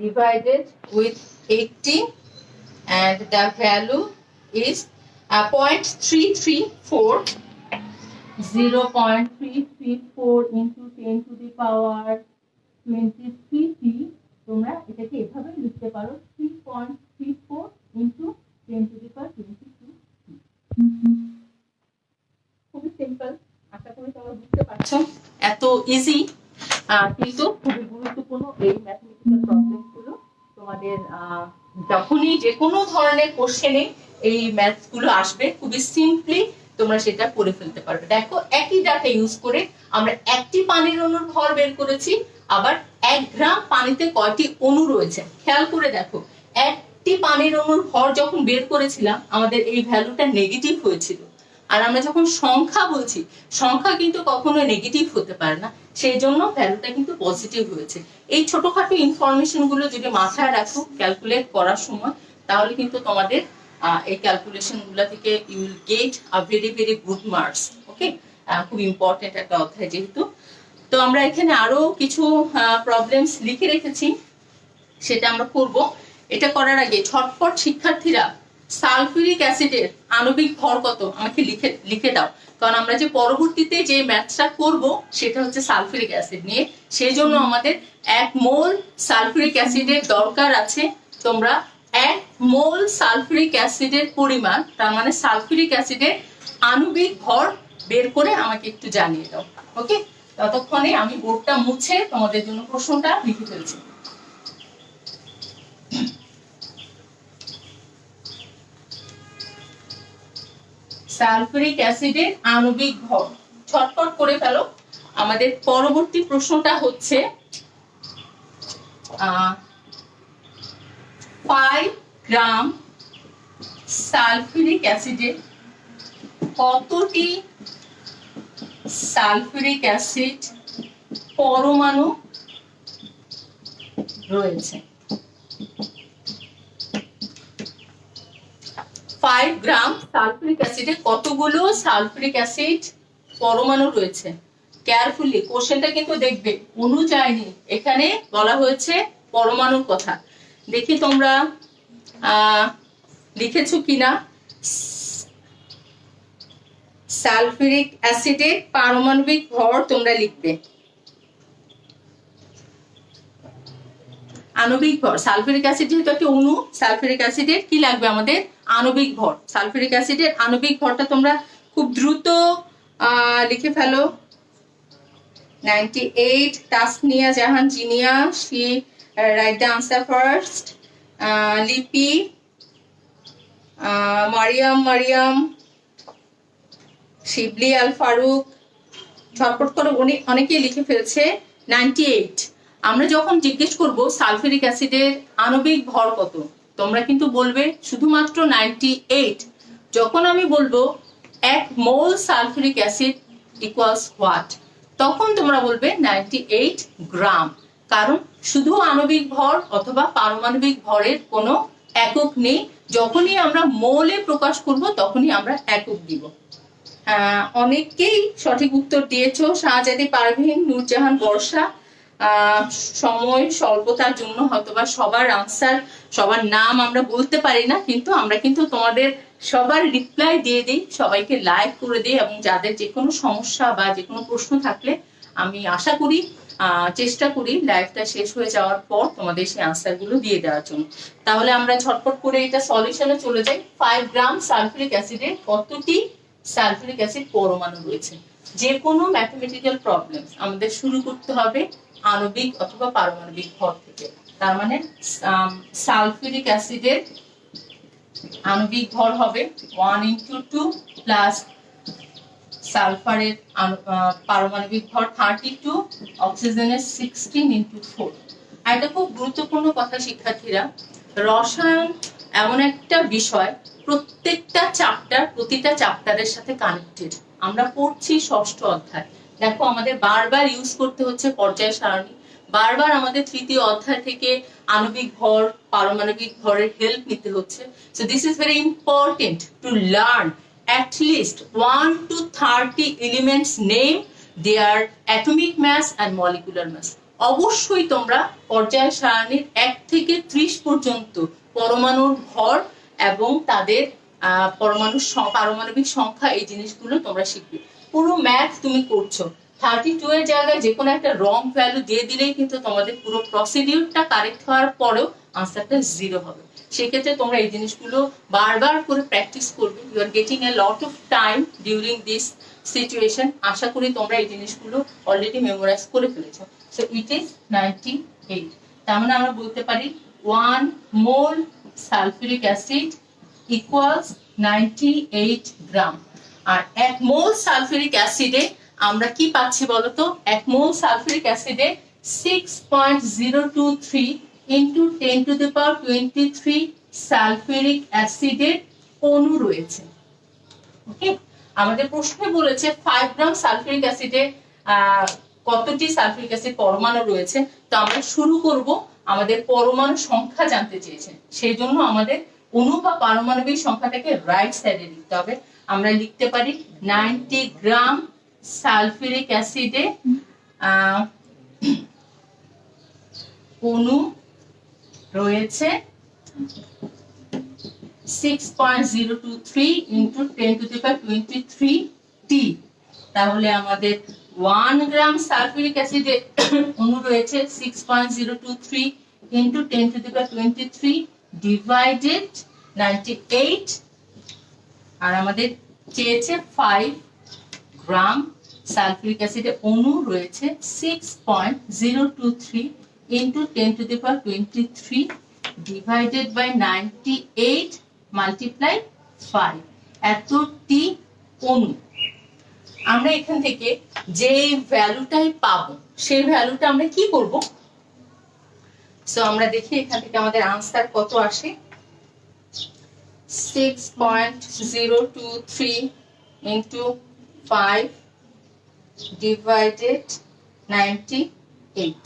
divided with 80 and the value is 0.334 into 10⁻23 তোমরা এটাকে এভাবে লিখতে পারো 3.34 into 10⁻22। খুবই সিম্পল, আশা করি তোমরা বুঝতে পারছো। এত ইজি কিন্তু খুবই গুরুত্বপূর্ণ এই ম্যাথমেটিক্যাল প্রবলেম গুলো। তোমাদের যখনই যে কোনো ধরনের কোশ্চেনে এই ম্যাথস গুলো আসবে, খুবই সিম্পলি তোমরা সেটা করে ফেলতে পারবে। দেখো একই ডাটা ইউজ করে আমরা একটি পানির অণুর ভর বের করেছি, আবার 1 গ্রাম পানিতে কয়টি অণু রয়েছে খেয়াল করে দেখো। একটি পানির অণুর ভর যখন বের করেছিলাম আমাদের এই ভ্যালুটা নেগেটিভ হয়েছিল, আর আমরা যখন সংখ্যা বলছি, সংখ্যা কিন্তু কখনো নেগেটিভ হতে পারে না, সেই জন্য ভ্যালুটা কিন্তু পজিটিভ হয়েছে। এই ছোটখাটো ইনফরমেশন গুলো যদি মাথায় রাখো ক্যালকুলেট করার সময়, তাহলে কিন্তু তোমাদের এই ক্যালকুলেশন গুলো থেকে you will get a very very good marks. Okay, খুব ইম্পর্টেন্ট একটা অধ্যায় যেহেতু। তো আমরা এখানে আরো কিছু প্রবলেমস লিখে রেখেছি, সেটা আমরা করব। এটা করার আগে ছটপট শিক্ষার্থীরা সালফিউরিক অ্যাসিডের আণবিক ভর কত আমাকে লিখে দাও, কারণ আমরা যে পরবর্তীতে যে ম্যাথটা করব সেটা হচ্ছে সালফিউরিক অ্যাসিড নিয়ে, সেই জন্য আমাদের 1 মোল সালফিউরিক অ্যাসিডের দরকার আছে। তোমরা 1 মোল সালফিউরিক অ্যাসিডের পরিমাণ, তার মানে সালফিউরিক অ্যাসিডের আণবিক ভর বের করে আমাকে একটু জানিয়ে দাও। ওকে, ততক্ষণে আমি বোর্ডটা মুছে তোমাদের জন্য প্রশ্নটা লিখে ফেলছি। সালফিউরিক অ্যাসিডের আণবিক ভর ছটফট করে ফেলো। আমাদের পরবর্তী প্রশ্নটা হচ্ছে 5 গ্রাম সালফিউরিক অ্যাসিডে কতটি সালফিউরিক অ্যাসিড পরমাণু রয়েছে? 5 গ্রাম সালফিউরিক অ্যাসিডে কতগুলো সালফিউরিক অ্যাসিড পরমাণু রয়েছে? কেয়ারফুলি কোশ্চেনটা কিন্তু দেখবে, অণু চাইনি, এখানে বলা হয়েছে পরমাণুর কথা। দেখি তোমরা লিখেছো কিনা। সালফিউরিক অ্যাসিডের পারমাণবিক ভর তোমরা লিখবে। আণবিক ভর, সালফিউরিক অ্যাসিড যেহেতু একটা অণু, সালফিউরিক অ্যাসিডের কি লাগবে আমাদের? আণবিক ভর। সালফিউরিক অ্যাসিডের আণবিক ভরটা তোমরা খুব দ্রুত লিখে ফেলো। 98. তাসনিয়া জাহান Jinia, she write the answer first. লিপি, মারিয়াম, শিবলি আল ফারুক, ঝটপট করে অনেকেই লিখে ফেলছে 98। আমরা যখন জিজ্ঞেস করব সালফিউরিক অ্যাসিডের আণবিক ভর কত, তোমরা কিন্তু বলবে শুধুমাত্র 98। যখন আমি বলবো 1 mole sulphuric acid equals what, তখন তোমরা বলবে 98 গ্রাম। কারণ শুধু আণবিক ভর অথবা পারমাণবিক ভরের কোনো একক নেই, যখনই আমরা মোলে প্রকাশ করব তখনই আমরা একক দিব। অনেকেই সঠিক উত্তর দিয়েছো। শাহজাদি পারভিন, নূরজাহান বর্ষা। সময় স্বল্পতার জন্য হয়তোবা সবার আনসার, সবার নাম আমরা বলতে পারি না, কিন্তু আমরা কিন্তু তোমাদের সবার রিপ্লাই দিয়ে দিই, সবাইকে লাইক করে দিই, এবং যাদের যে কোনো সমস্যা বা যে কোনো প্রশ্ন থাকলে আমি আশা করি চেষ্টা করি লাইভটা শেষ হয়ে যাওয়ার পর তোমাদের সেই আনসার গুলো দিয়ে দেওয়ার জন্য। তাহলে আমরা ঝটপট করে এটা সলিউশনে চলে যাই। 5 গ্রাম সালফিউরিক অ্যাসিডে কতটি সালফিউরিক অ্যাসিড পরমাণু রয়েছে? যে কোনো ম্যাথমেটিক্যাল প্রবলেম আমাদের শুরু করতে হবে আণবিক অথবা পারমাণবিক ভর থেকে। তার মানে সালফিউরিক অ্যাসিডের আণবিক ভর হবে 1 × 2 প্লাস সালফারের পারমাণবিক ভর 32, অক্সিজেনের 16 × 4। আর এটা খুব গুরুত্বপূর্ণ কথা শিক্ষার্থীরা, রসায়ন এমন একটা বিষয় প্রত্যেকটা চ্যাপ্টার প্রতিটা চ্যাপ্টারের সাথে কানেক্টেড। আমরা পড়ছি 6ষ্ঠ অধ্যায়, দেখো আমাদের বারবার ইউজ করতে হচ্ছে পর্যায় সারণী, বারবার আমাদের 3য় অধ্যায় থেকে আণবিক ভর পারমাণবিক ভরের হেল্প নিতে হচ্ছে। So this is very important to learn at least 1 to 30 elements name their atomic mass and molecular mass. অবশ্যই তোমরা পর্যায় সারণীর 1 থেকে 30 পর্যন্ত পরমাণুর ভর এবং তাদের পারমাণবিক সংখ্যা, এই জিনিসগুলো তোমরা শিখবে। পুরো ম্যাথ তুমি করছো, 32 এর জায়গায় যে কোনো একটা রং ভ্যালু দিয়ে দিলেই কিন্তু তোমাদের পুরো প্রসিডিউরটা কারেক্ট হওয়ার পরেও আনসারটা 0 হবে। সেক্ষেত্রে তোমরা এই জিনিসগুলো বারবার করে প্র্যাকটিস করবে। You are getting a lot of time during this situation. আশা করি তোমরা এই জিনিসগুলো অলরেডি মেমোরাইজ করে ফেলেছো। So it is 98। তার মানে আমরা বলতে পারি 1 মোল সালফিউরিক অ্যাসিড ইকুয়ালস 98 গ্রাম। আর 1 মোল সালফিউরিক অ্যাসিডে আমরা কি পাচ্ছি বলতো? 1 মোল সালফিউরিক অ্যাসিডে 6.023 into 10 to the power 23 sulphuric অ্যাসিডের অণু রয়েছে। ওকে, আমাদের প্রশ্নে বলেছে 5 গ্রাম সালফিউরিক অ্যাসিডে কতটি সালফিউরিক অ্যাসিড পরমাণু রয়েছে। তো আমরা শুরু করব, আমাদের পরমাণু সংখ্যা জানতে চেয়েছেন, সেই জন্য আমাদের অণু বা পারমাণবিক সংখ্যাটাকে রাইট সাইডে লিখতে হবে। আমরা লিখতে পারি 90 গ্রাম সালফিউরিক অ্যাসিডে অণু রয়েছে 6.023 into 10 to the power 23 T। তাহলে আমাদের 1 গ্রাম সালফিউরিক অ্যাসিডে অণু রয়েছে 6.023 into 10 to the power 23 divided 98, আর আমাদের চেয়েছে 5 গ্রাম সালফিউরিক অ্যাসিডের অণু রয়েছে 6.023 into 10 to the power 23 divided by 98 multiply 5, এতটি অণু। আমরা এখান থেকে যে ভ্যালুটাই পাবো সেই ভ্যালুটা আমরা কি করব? সো আমরা দেখি এখান থেকে আমাদের আনসার কত আসে। 6.023 into 5 divided 98,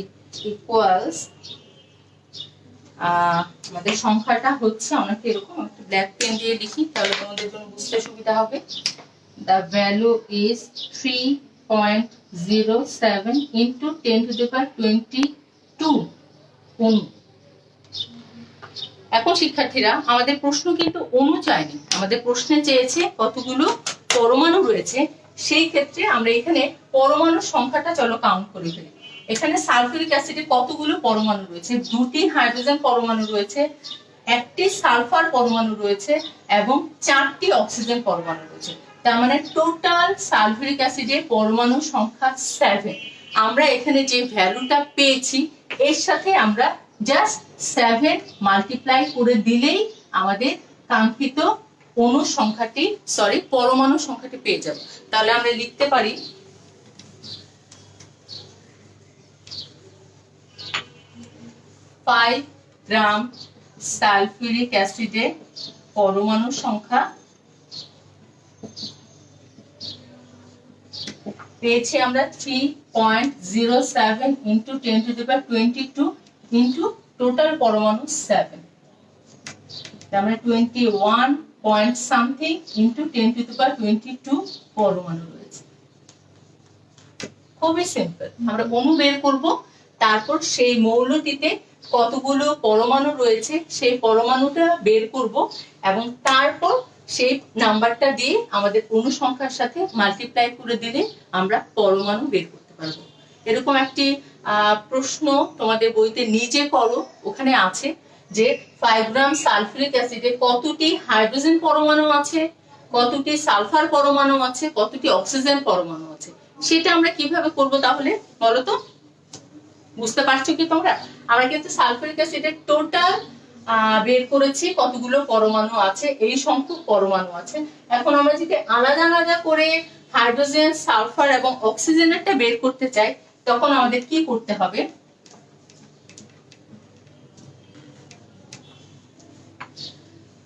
it equals আমাদের সংখ্যাটা হচ্ছে অনেকটা এরকম, একটা ব্ল্যাক পেন দিয়ে লিখি তাহলে তোমাদের জন্য বুঝতে সুবিধা হবে। The value is 3.07 into 10 to the power 22 অণু। এখন শিক্ষার্থীরা, আমাদের প্রশ্ন কিন্তু অণু চায়নি, আমাদের প্রশ্নে চেয়েছে কতগুলো পরমাণু রয়েছে। সেই ক্ষেত্রে আমরা এখানে পরমাণুর সংখ্যাটা চলো কাউন্ট করে ফেলি। এখানে সালফিউরিক অ্যাসিডে কতগুলো পরমাণু রয়েছে? 2টি হাইড্রোজেন পরমাণু রয়েছে, 1টি সালফার পরমাণু রয়েছে এবং 4টি অক্সিজেন পরমাণু রয়েছে। তার মানে টোটাল সালফিউরিক অ্যাসিডে পরমাণু সংখ্যা 7। আমরা এখানে যে ভ্যালুটা পেয়েছি এর সাথে আমরা জাস্ট 7 মাল্টিপ্লাই করে দিলেই আমাদের কাঙ্ক্ষিত অণু সংখ্যাটি পরমাণু সংখ্যাটি পেয়ে যাব। তাহলে আমরা লিখতে পারি 5 গ্রাম সালফিউরিক অ্যাসিডে পরমাণু সংখ্যা পেয়েছি আমরা 3.07 into 10 to the power 22 into total পরমাণু 7, তার মানে 21 point something into 10 to the power 22 পরমাণু রয়েছে। খুবই সিম্পল, আমরা অণু বের করব, তারপর সেই মৌলটিতে কতগুলো পরমাণু রয়েছে সেই পরমাণুটা বের করব এবং তারপর সেই নাম্বারটা দিয়ে আমাদের অণু সংখ্যার সাথে মাল্টিপ্লাই করে দিলে আমরা পরমাণু বের করতে পারবো। এরকম একটি প্রশ্ন তোমাদের বইতে নিজে করো, ওখানে আছে যে 5 গ্রাম সালফিউরিক অ্যাসিডে কতটি হাইড্রোজেন পরমাণু আছে, কতটি সালফার পরমাণু আছে, কতটি অক্সিজেন পরমাণু আছে। সেটা আমরা কিভাবে করব তাহলে বলো তো? বুঝতে পারছো কি তোমরা? আমরা কিন্তু সালফিউরিক অ্যাসিডের টোটাল বের করেছি কতগুলো পরমাণু আছে, এই সংখ্যক পরমাণু আছে। এখন আমরা যদি আলাদা আলাদা করে হাইড্রোজেন, সালফার এবং অক্সিজেনেরটা বের করতে চাই তখন আমাদের কি করতে হবে?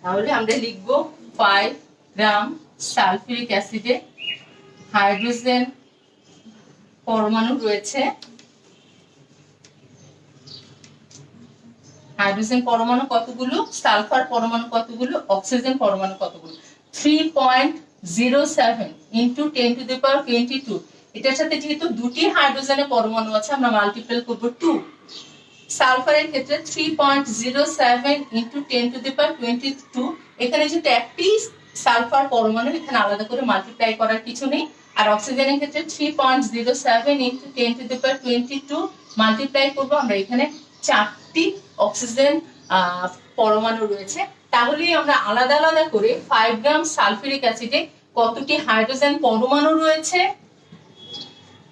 তাহলে আমরা লিখব 5 গ্রাম সালফিউরিক অ্যাসিডে হাইড্রোজেন পরমাণু রয়েছে, হাইড্রোজেন পরমাণু কতগুলো, সালফার পরমাণু কতগুলো, অক্সিজেন পরমাণু কতগুলো। 3.07 into 10 to the power 22, এটার সাথে যেহেতু 2টি হাইড্রোজেনের পরমাণু আছে আমরা মাল্টিপ্লাই করব 2। সালফারের ক্ষেত্রে 3.07 into 10 to the power 22, এখানে যেহেতু একটি সালফার পরমাণু, এখানে আলাদা করে মাল্টিপ্লাই করার কিছু নেই। আর অক্সিজেনের ক্ষেত্রে 3.07 into 10 to the power 22 multiply করব আমরা, এখানে 4টি অক্সিজেন পরমাণু রয়েছে। তাহলেই আমরা আলাদা আলাদা করে 5 গ্রাম সালফিউরিক অ্যাসিডে কতটি হাইড্রোজেন পরমাণু রয়েছে,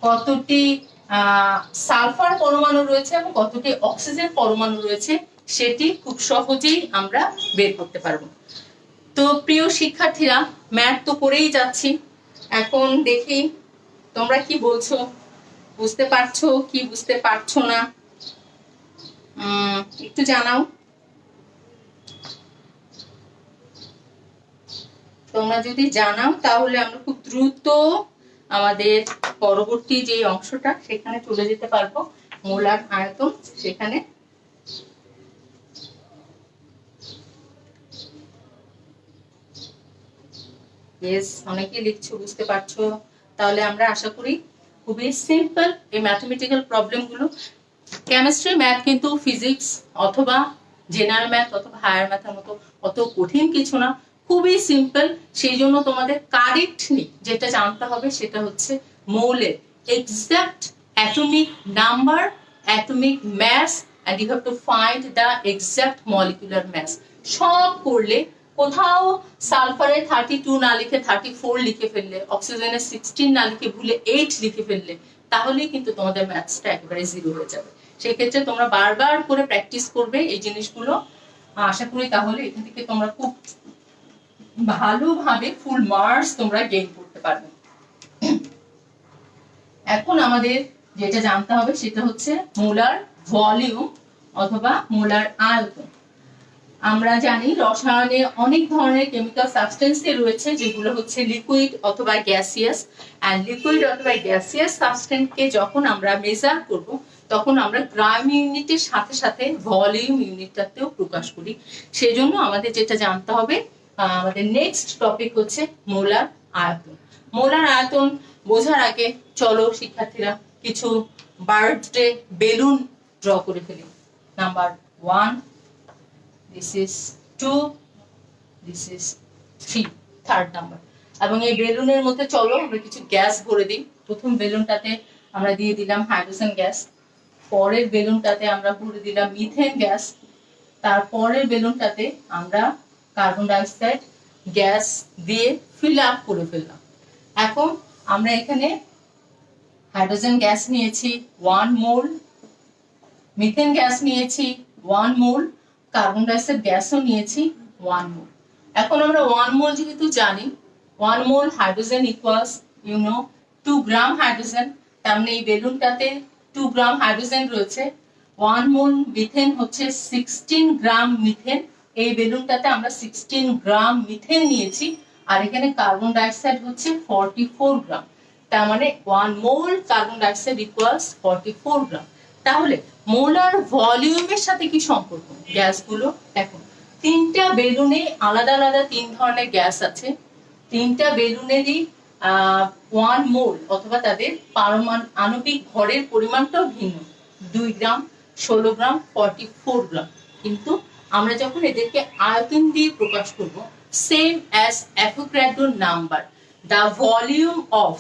কতটি সালফার পরমাণু রয়েছে এবং কতটি অক্সিজেন পরমাণু রয়েছে সেটি খুব সহজেই আমরা বের করতে পারবো। তো প্রিয় শিক্ষার্থীরা, ম্যাথ তো করেই যাচ্ছি, এখন দেখি তোমরা কি বলছো, বুঝতে পারছো কি বুঝতে পারছো না একটু জানাও। তোমরা যদি জানাও তাহলে আমরা খুব দ্রুত আমাদের পরবর্তী যে অংশটা সেখানে চলে যেতে পারবো, মোলার আয়তন। সেখানে অনেকেই লিখছো, বুঝতে পারছো। তাহলে আমরা আশা করি খুবই সিম্পল এই ম্যাথমেটিক্যাল প্রবলেমগুলো। কেমিস্ট্রি ম্যাথ কিন্তু ফিজিক্স অথবা জেনারেল ম্যাথ অথবা হায়ার ম্যাথের মতো অত কঠিন কিছু না, খুবই সিম্পল। সেই জন্য তোমাদের কারেক্টলি যেটা জানতে হবে সেটা হচ্ছে মৌলের exact atomic number, atomic mass and you have to find the exact molecular mass. সব করলে কোথাও সালফারে 32 না লিখে 34 লিখে ফেললে, অক্সিজেনে 16 না লিখে ভুলে 8 লিখে ফেললে, তাহলেই কিন্তু তোমাদের ম্যাথসটা একেবারে জিরো হয়ে যাবে। সেই ক্ষেত্রে তোমরা বারবার করে প্র্যাকটিস করবে এই জিনিসগুলো। আশা করি তাহলে এখান থেকে তোমরা খুব ভালোভাবে ফুল মার্কস তোমরা গেইন করতে পারবে। এখন আমাদের যেটা জানতে হবে সেটা হচ্ছে মোলার ভলিউম অথবা মোলার আয়তন। আমরা জানি রসায়নে অনেক ধরনের কেমিক্যাল সাবস্টেন্স রয়েছে যেগুলো হচ্ছে লিকুইড অথবা গ্যাসিয়াস, এন্ড লিকুইড অথবা গ্যাসিয়াস সাবস্টেন্সকে যখন আমরা মেজার করব তখন আমরা গ্রাম ইউনিটের সাথে সাথে ভলিউম ইউনিটটাতেও প্রকাশ করি। সেজন্য আমাদের যেটা জানতে হবে, আমাদের নেক্সট টপিক হচ্ছে মোলার আয়তন। মোলার আয়তন বোঝার আগে চলো শিক্ষার্থীরা কিছু বার্থডে বেলুন ড্র করে ফেলি। Number 1, this is 2, this is 3, third number. এবং এই বেলুনের মধ্যে চলো আমরা কিছু গ্যাস ভরে দিই। প্রথম বেলুনটাতে আমরা দিয়ে দিলাম হাইড্রোজেন গ্যাস, পরের বেলুনটাতে আমরা ভরে দিলাম মিথেন গ্যাস, তারপরের বেলুনটাতে আমরা কার্বন ডাইঅক্সাইড গ্যাস দিয়ে ফিল আপ করে ফেললাম। এখন আমরা এখানে হাইড্রোজেন গ্যাস নিয়েছি 1 মোল, মিথেন গ্যাস নিয়েছি 1 মোল, কার্বন ডাইঅক্সাইড গ্যাসও নিয়েছি 1 মোল। এখন আমরা 1 মোল যেহেতু জানি 1 মোল হাইড্রোজেন ইকুয়ালস 2 গ্রাম হাইড্রোজেন, তার মানে এই বেলুনটাতে 2 গ্রাম হাইড্রোজেন রয়েছে। 1 মোল মিথেন হচ্ছে 16 গ্রাম মিথেন, এই বেলুনটাতে আমরা 16 গ্রাম মিথেন নিয়েছি। আর এখানে কার্বন ডাইঅক্সাইড হচ্ছে 44 গ্রাম, তার মানে 1 মোল কার্বন ডাইঅক্সাইড ইকুয়ালস 44 গ্রাম। তাহলে মোলার ভলিউমের সাথে কি সম্পর্ক গ্যাসগুলো? দেখো, তিনটা বেলুনে আলাদা আলাদা 3 ধরনের গ্যাস আছে। তিনটা বেলুনেরই 1 মোল অথবা তাদের পারমাণবিক ভরের পরিমাণটাও ভিন্ন, 2 গ্রাম, 16 গ্রাম, 44 গ্রাম। কিন্তু আমরা যখন এদেরকে আয়তন দিয়ে প্রকাশ করব, same as Avogadro number, the volume of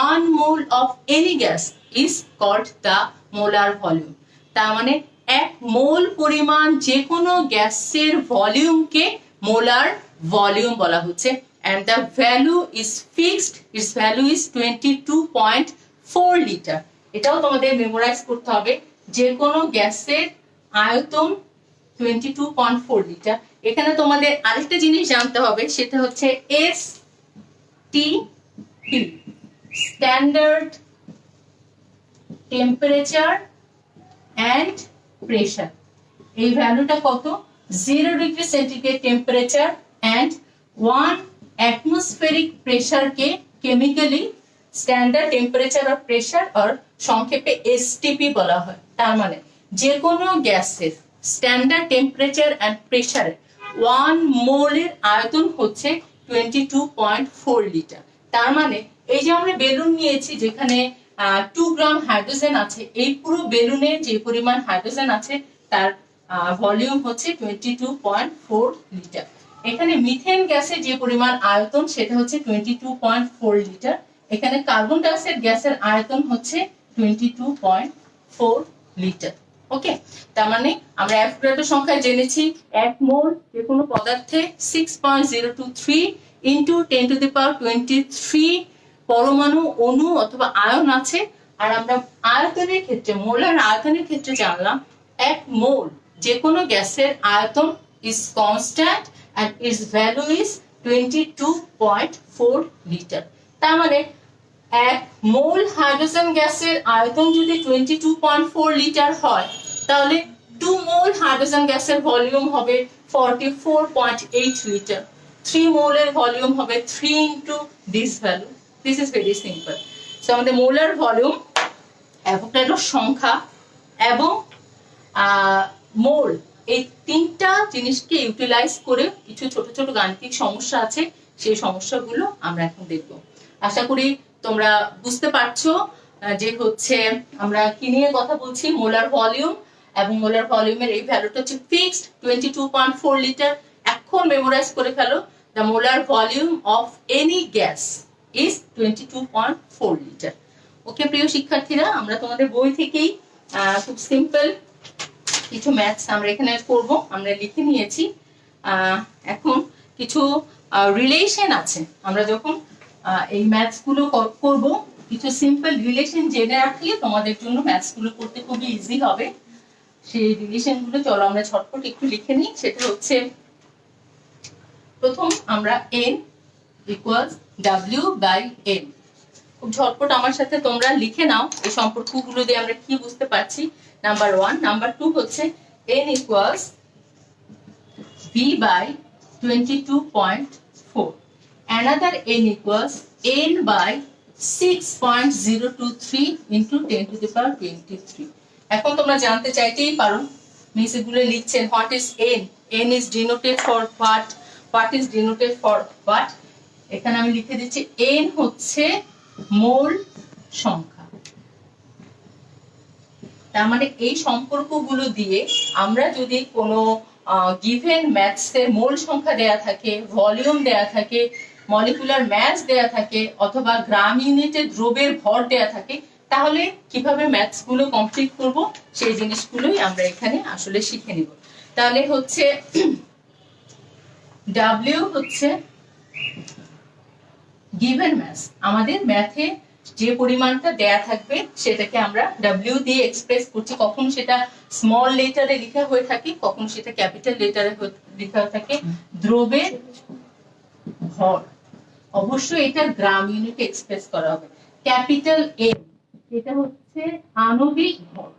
1 mole of any gas is called the molar volume. তার মানে 1 মোল পরিমাণ যে কোনো গ্যাসের ভলিউমকে মোলার ভলিউম বলা হচ্ছে। and the value is fixed, its value is 22.4 litre. এটাও তোমাদের মেমোরাইজ করতে হবে, যে কোনো গ্যাসের আয়তন 22.4 লিটার। এখানে তোমাদের আরেকটা জিনিস জানতে হবে, সেটা হচ্ছে STP, standard temperature and pressure. এই ভ্যালুটা কত? 0 degree centigrade temperature and 1 atmospheric pressure के केमिकली स्टैंडार्ड टेम्पारेचर और प्रेशर और সংক্ষেপে STP বলা হয়। তার মানে যে কোনো গ্যাসের স্ট্যান্ডার্ড টেম্পারেচার এন্ড প্রেসারে 1 মোলের আয়তন হচ্ছে 22.4 লিটার। তার মানে এই যে আমরা বেলুন নিয়েছি যেখানে 2 গ্রাম হাইড্রোজেন আছে, এই পুরো বেলুনে যে পরিমাণ হাইড্রোজেন আছে তার ভলিউম হচ্ছে 22.4 লিটার। এখানে মিথেন গ্যাসের যে পরিমাণ আয়তন সেটা হচ্ছে 22.4 লিটার। এখানে কার্বন ডাইঅক্সাইড গ্যাসের আয়তন হচ্ছে 22.4 লিটার। ওকে, তার মানে আমরা অ্যাভোগাড্রো সংখ্যা জেনেছি 1 মোল যে কোনো পদার্থে 6.023 ইনটু 10 টু দি পাওয়ার 23 পরমাণু, অণু অথবা আয়ন আছে। আর আমরা আয়তনের ক্ষেত্রে, মোলার আয়তনের ক্ষেত্রে জানলাম 1 মোল যে কোনো গ্যাসের আয়তন is constant and its value is 22.4 litre. তার মানে 1 মোল হাইড্রোজেন গ্যাসের আয়তন যদি 22.4 লিটার হয়, তাহলে 2 মোল হাইড্রোজেন গ্যাসের ভলিউম হবে 44.8 লিটার। 3 মোলের ভলিউম হবে 3 into this value. This is very simple. So আমাদের মোলার ভলিউম, অ্যাভোগাড্রোর সংখ্যা এবং মোল, এই তিনটা জিনিসকে ইউটিলাইজ করে কিছু ছোট ছোট গাণিতিক সমস্যা আছে, সেই সমস্যাগুলো আমরা এখন দেখব। আশা করি তোমরা বুঝতে পারছো যে হচ্ছে আমরা কি নিয়ে কথা বলছি, মোলার ভলিউম। এবং মোলার ভলিউমের এই ভ্যালুটা হচ্ছে ফিক্সড 22.4 লিটার। এখন মেমোরাইজ করে ফেলো, the molar volume of any gas is 22.4 litre. Okay প্রিয় শিক্ষার্থীরা, আমরা তোমাদের বই থেকেই খুব সিম্পল কিছু ম্যাথস আমরা এখানে করব, আমরা লিখে নিয়েছি। এখন কিছু রিলেশন আছে, আমরা যখন এই ম্যাথস গুলো করব কিছু সিম্পল রিলেশন জেনে রাখলে তোমাদের জন্য ম্যাথস গুলো করতে খুবই ইজি হবে। সেই রিলেশন গুলো চলো আমরা ঝটপট একটু লিখে নিই। সেটা হচ্ছে, প্রথম আমরা n equals w by n। খুব ঝটপট আমার সাথে তোমরা লিখে নাও এই সম্পর্কগুলো দিয়ে আমরা কি বুঝতে পারছি। নাম্বার 1। নাম্বার 2 হচ্ছে n equals v by 22.4। another n equals n by 6.023 into 10 to the power 23। এখন তোমরা জানতে চাইতেই পারো, মিস এগুলো লিখছেন what is n, n is denoted for what is denoted for what। এখানে আমি লিখে দিচ্ছি n হচ্ছে মোল সংখ্যা। তার মানে এই সম্পর্কগুলো দিয়ে আমরা যদি কোনো গিভেন ম্যাথসে মোল সংখ্যা দেয়া থাকে, ভলিউম দেয়া থাকে, মলিকুলার মাস দেয়া থাকে, অথবা গ্রাম ইউনিটে দ্রব্যের ভর দেয়া থাকে, তাহলে কিভাবে ম্যাথস গুলো কমপ্লিট করব সেই জিনিসগুলোই আমরা এখানে আসলে শিখে নিব। তাহলে হচ্ছে W হচ্ছে গিভেন মাস, আমাদের ম্যাথে যে পরিমাণটা দেয়া থাকবে সেটাকে আমরা W দিয়ে এক্সপ্রেস করছি। কখন সেটা স্মল লেটারে লেখা হয়ে থাকে, কখন সেটা ক্যাপিটাল লেটারে লেখা হয়ে থাকে। দ্রব্যের ভর, অবশ্যই এটা গ্রাম ইউনিটে এক্সপ্রেস করা হবে। ক্যাপিটাল M, এটা হচ্ছে আণবিক ভর।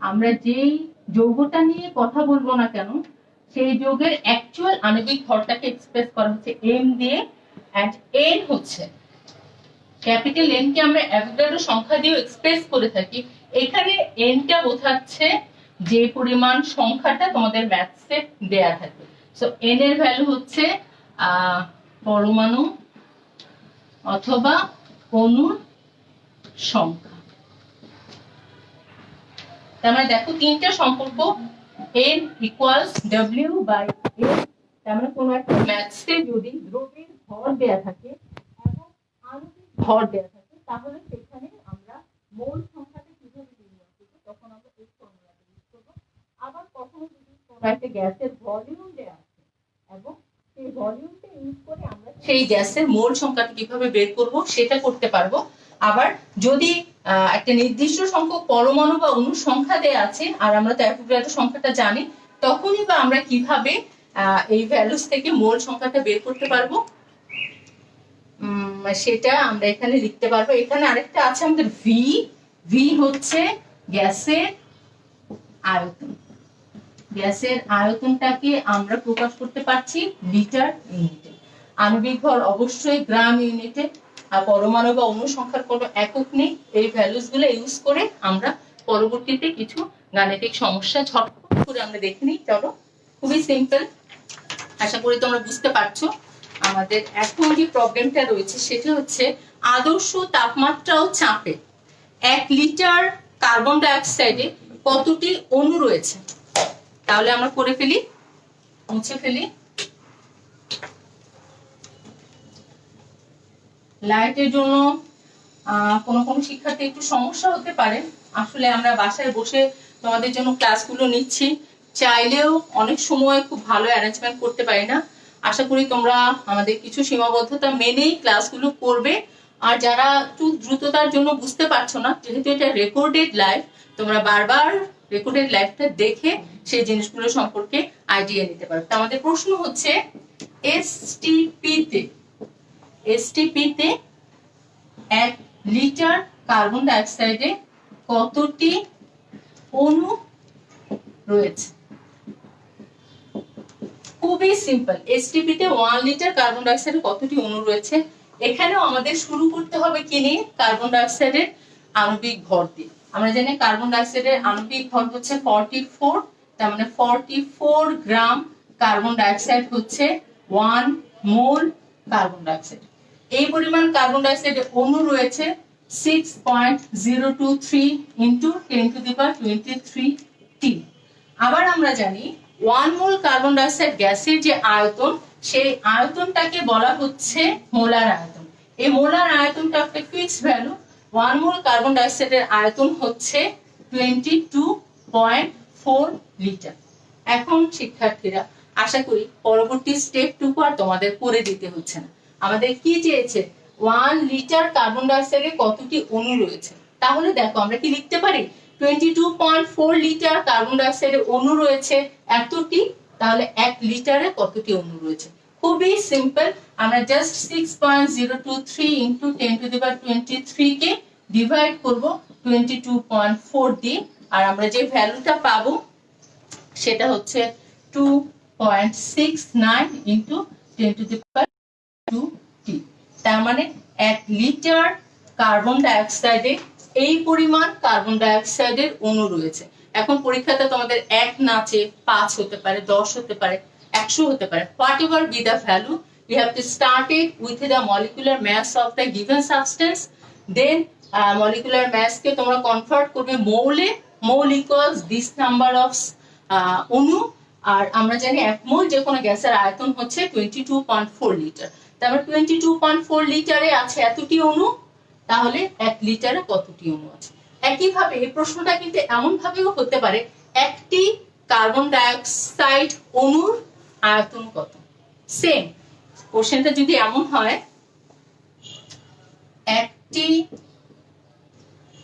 আমরা যেই যৌগটা নিয়ে কথা বলবো না কেন, সেই যৌগের অ্যাকচুয়াল আণবিক ভরটাকে এক্সপ্রেস করা হচ্ছে M দিয়ে। এন্ড N হচ্ছে, ক্যাপিটাল N কে আমরা অ্যাভোগাড্রো সংখ্যা দিয়ে এক্সপ্রেস করে থাকি। এখানে N টা বোঝাচ্ছে যে পরিমাণ সংখ্যাটা তোমাদের ম্যাথসে দেয়া থাকে। সো N এর ভ্যালু হচ্ছে পরমাণু অথবা অণুর সংখ্যা। তার মানে দেখো তিনটা সম্পর্ক, n equals w by n। তার মানে কোনো একটা ম্যাথসে যদি দ্রব্যের ভর দেয়া থাকে এবং আণবিক ভর দেয়া থাকে, তাহলে সেখানে আমরা মোল সংখ্যাটা কিভাবে নির্ণয় করব, তখন আমরা এই ফর্মুলাটা ইউজ করব। আবার কখনো যদি কোনো একটা গ্যাসের ভলিউম দেয়া আছে এবং সেই ভলিউমটা ইউজ করে আমরা সেই গ্যাসের মোল সংখ্যাটা কিভাবে বের করব সেটা করতে পারবো। আবার যদি একটা নির্দিষ্ট সংখ্যক পরমাণু বা অণুর সংখ্যা দেয়া আছে আর আমরা তো অ্যাভোগাড্রো সংখ্যাটা জানি, তখনই বা আমরা কিভাবে এই ভ্যালুস থেকে মোল সংখ্যাটা বের করতে পারবো সেটা আমরা এখানে লিখতে পারবো। এখানে আরেকটা আছে আমাদের ভি। ভি হচ্ছে গ্যাসের আয়তন। গ্যাসের আয়তনটাকে আমরা প্রকাশ করতে পারছি লিটার ইউনিটে। আণবিক ভর অবশ্যই গ্রাম ইউনিটে, আর পরমাণু বা অণু সংখ্যার কোনো একক নেই। এই ভ্যালুস গুলো ইউজ করে আমরা পরবর্তীতে কিছু গাণিতিক সমস্যা ঝটপট করে আমরা দেখে নিই। চলো, খুবই সিম্পল, আশা করি তোমরা বুঝতে পারছো। আমাদের এখন যে প্রবলেমটা রয়েছে সেটা হচ্ছে আদর্শ তাপমাত্রা ও চাপে 1 লিটার কার্বন ডাই অক্সাইডে কতটি অণু রয়েছে। তাহলে আমরা করে ফেলি, মুছে ফেলি। লাইটের জন্য কোন শিক্ষার্থী একটু সমস্যা হতে পারে। আসলে আমরা বাসায় বসে তোমাদের জন্য ক্লাসগুলো নিচ্ছি, চাইলেও অনেক সময় খুব ভালো অ্যারেঞ্জমেন্ট করতে পারি না। আশা করি তোমরা আমাদের কিছু সীমাবদ্ধতা মেনেই ক্লাসগুলো করবে। আর যারা একটু দ্রুততার জন্য বুঝতে পারছো না, যেহেতু এটা রেকর্ডেড লাইভ, তোমরা বারবার রেকর্ডেড লাইভটা দেখে সেই জিনিসগুলো সম্পর্কে আইডিয়া নিতে পারো। তো আমাদের প্রশ্ন হচ্ছে এসটিপি তে 1 লিটার কার্বন ডাই অক্সাইডে কতটি অণু রয়েছে। খুবই সিম্পল, এসটিপি তে 1 লিটার কার্বন ডাই অক্সাইডে কতটি অণু রয়েছে। এখানেও আমাদের শুরু করতে হবে কি নিয়ে, কার্বন ডাই অক্সাইডের আণবিক ভর দিয়ে। আমরা জানি কার্বন ডাই অক্সাইডের আণবিক ভর হচ্ছে 44, তার মানে 44 গ্রাম কার্বন ডাই অক্সাইড হচ্ছে 1 মোল কার্বন ডাই অক্সাইড। এই পরিমাণ কার্বন ডাই অক্সাইডের অণু রয়েছে 6.023 ইনটু 10 টু দি পাওয়ার 23 টি। আবার আমরা জানি 1 মোল কার্বন ডাই অক্সাইড গ্যাসের যে আয়তন, সেই আয়তনটাকে বলা হচ্ছে মোলার আয়তন। এই মোলার আয়তনটা একটা ফিক্সড ভ্যালু। 1 মোল কার্বন ডাই অক্সাইডের আয়তন হচ্ছে 22.40 লিটার। এখন শিক্ষার্থীরা আশা করি পরবর্তী স্টেপটুকু আর তোমাদের করে দিতে হচ্ছে না। আমাদের কি চেয়েছে, 1 লিটার কার্বন ডাইঅক্সাইডে কতটি অণু রয়েছে। তাহলে দেখো আমরা কি লিখতে পারি, 22.4 লিটার কার্বন ডাইঅক্সাইডের অণু রয়েছে এতটি, তাহলে 1 লিটারে কতটি অণু রয়েছে। খুবই সিম্পল, আমরা just 6.023 into 10 to the power 23 K divide করব 22.4 দিয়ে, আর আমরা যে ভ্যালুটা পাবো সেটা হচ্ছে 2.69 into 10 to the power 2t। তার মানে 1 লিটার কার্বন ডাইঅক্সাইডে এই পরিমাণ কার্বন ডাইঅক্সাইডের অণু রয়েছে। এখন পরীক্ষাতে তোমাদের 1 না চেয়ে 5 হতে পারে, 10 হতে পারে, 100 হতে পারে, whatever be the value, you have to start it with the molecular mass of the given substance, then molecular mass কে তোমরা কনভার্ট করবে মোলে, মোল ইকুয়ালস দিস নাম্বার অফ অণু, আর আমরা জানি 1 মোল যে কোনো গ্যাসের আয়তন হচ্ছে 22.4 লিটার। তারপর 22.4 লিটারে আছে এতটি অণু, তাহলে 1 লিটারে কতটি অণু আছে। একইভাবে এই প্রশ্নটা কিন্তু এমন ভাবেও হতে পারে, একটি কার্বন ডাইঅক্সাইড অণুর আয়তন কত। সেম কোশ্চেনটা যদি এমন হয়, একটি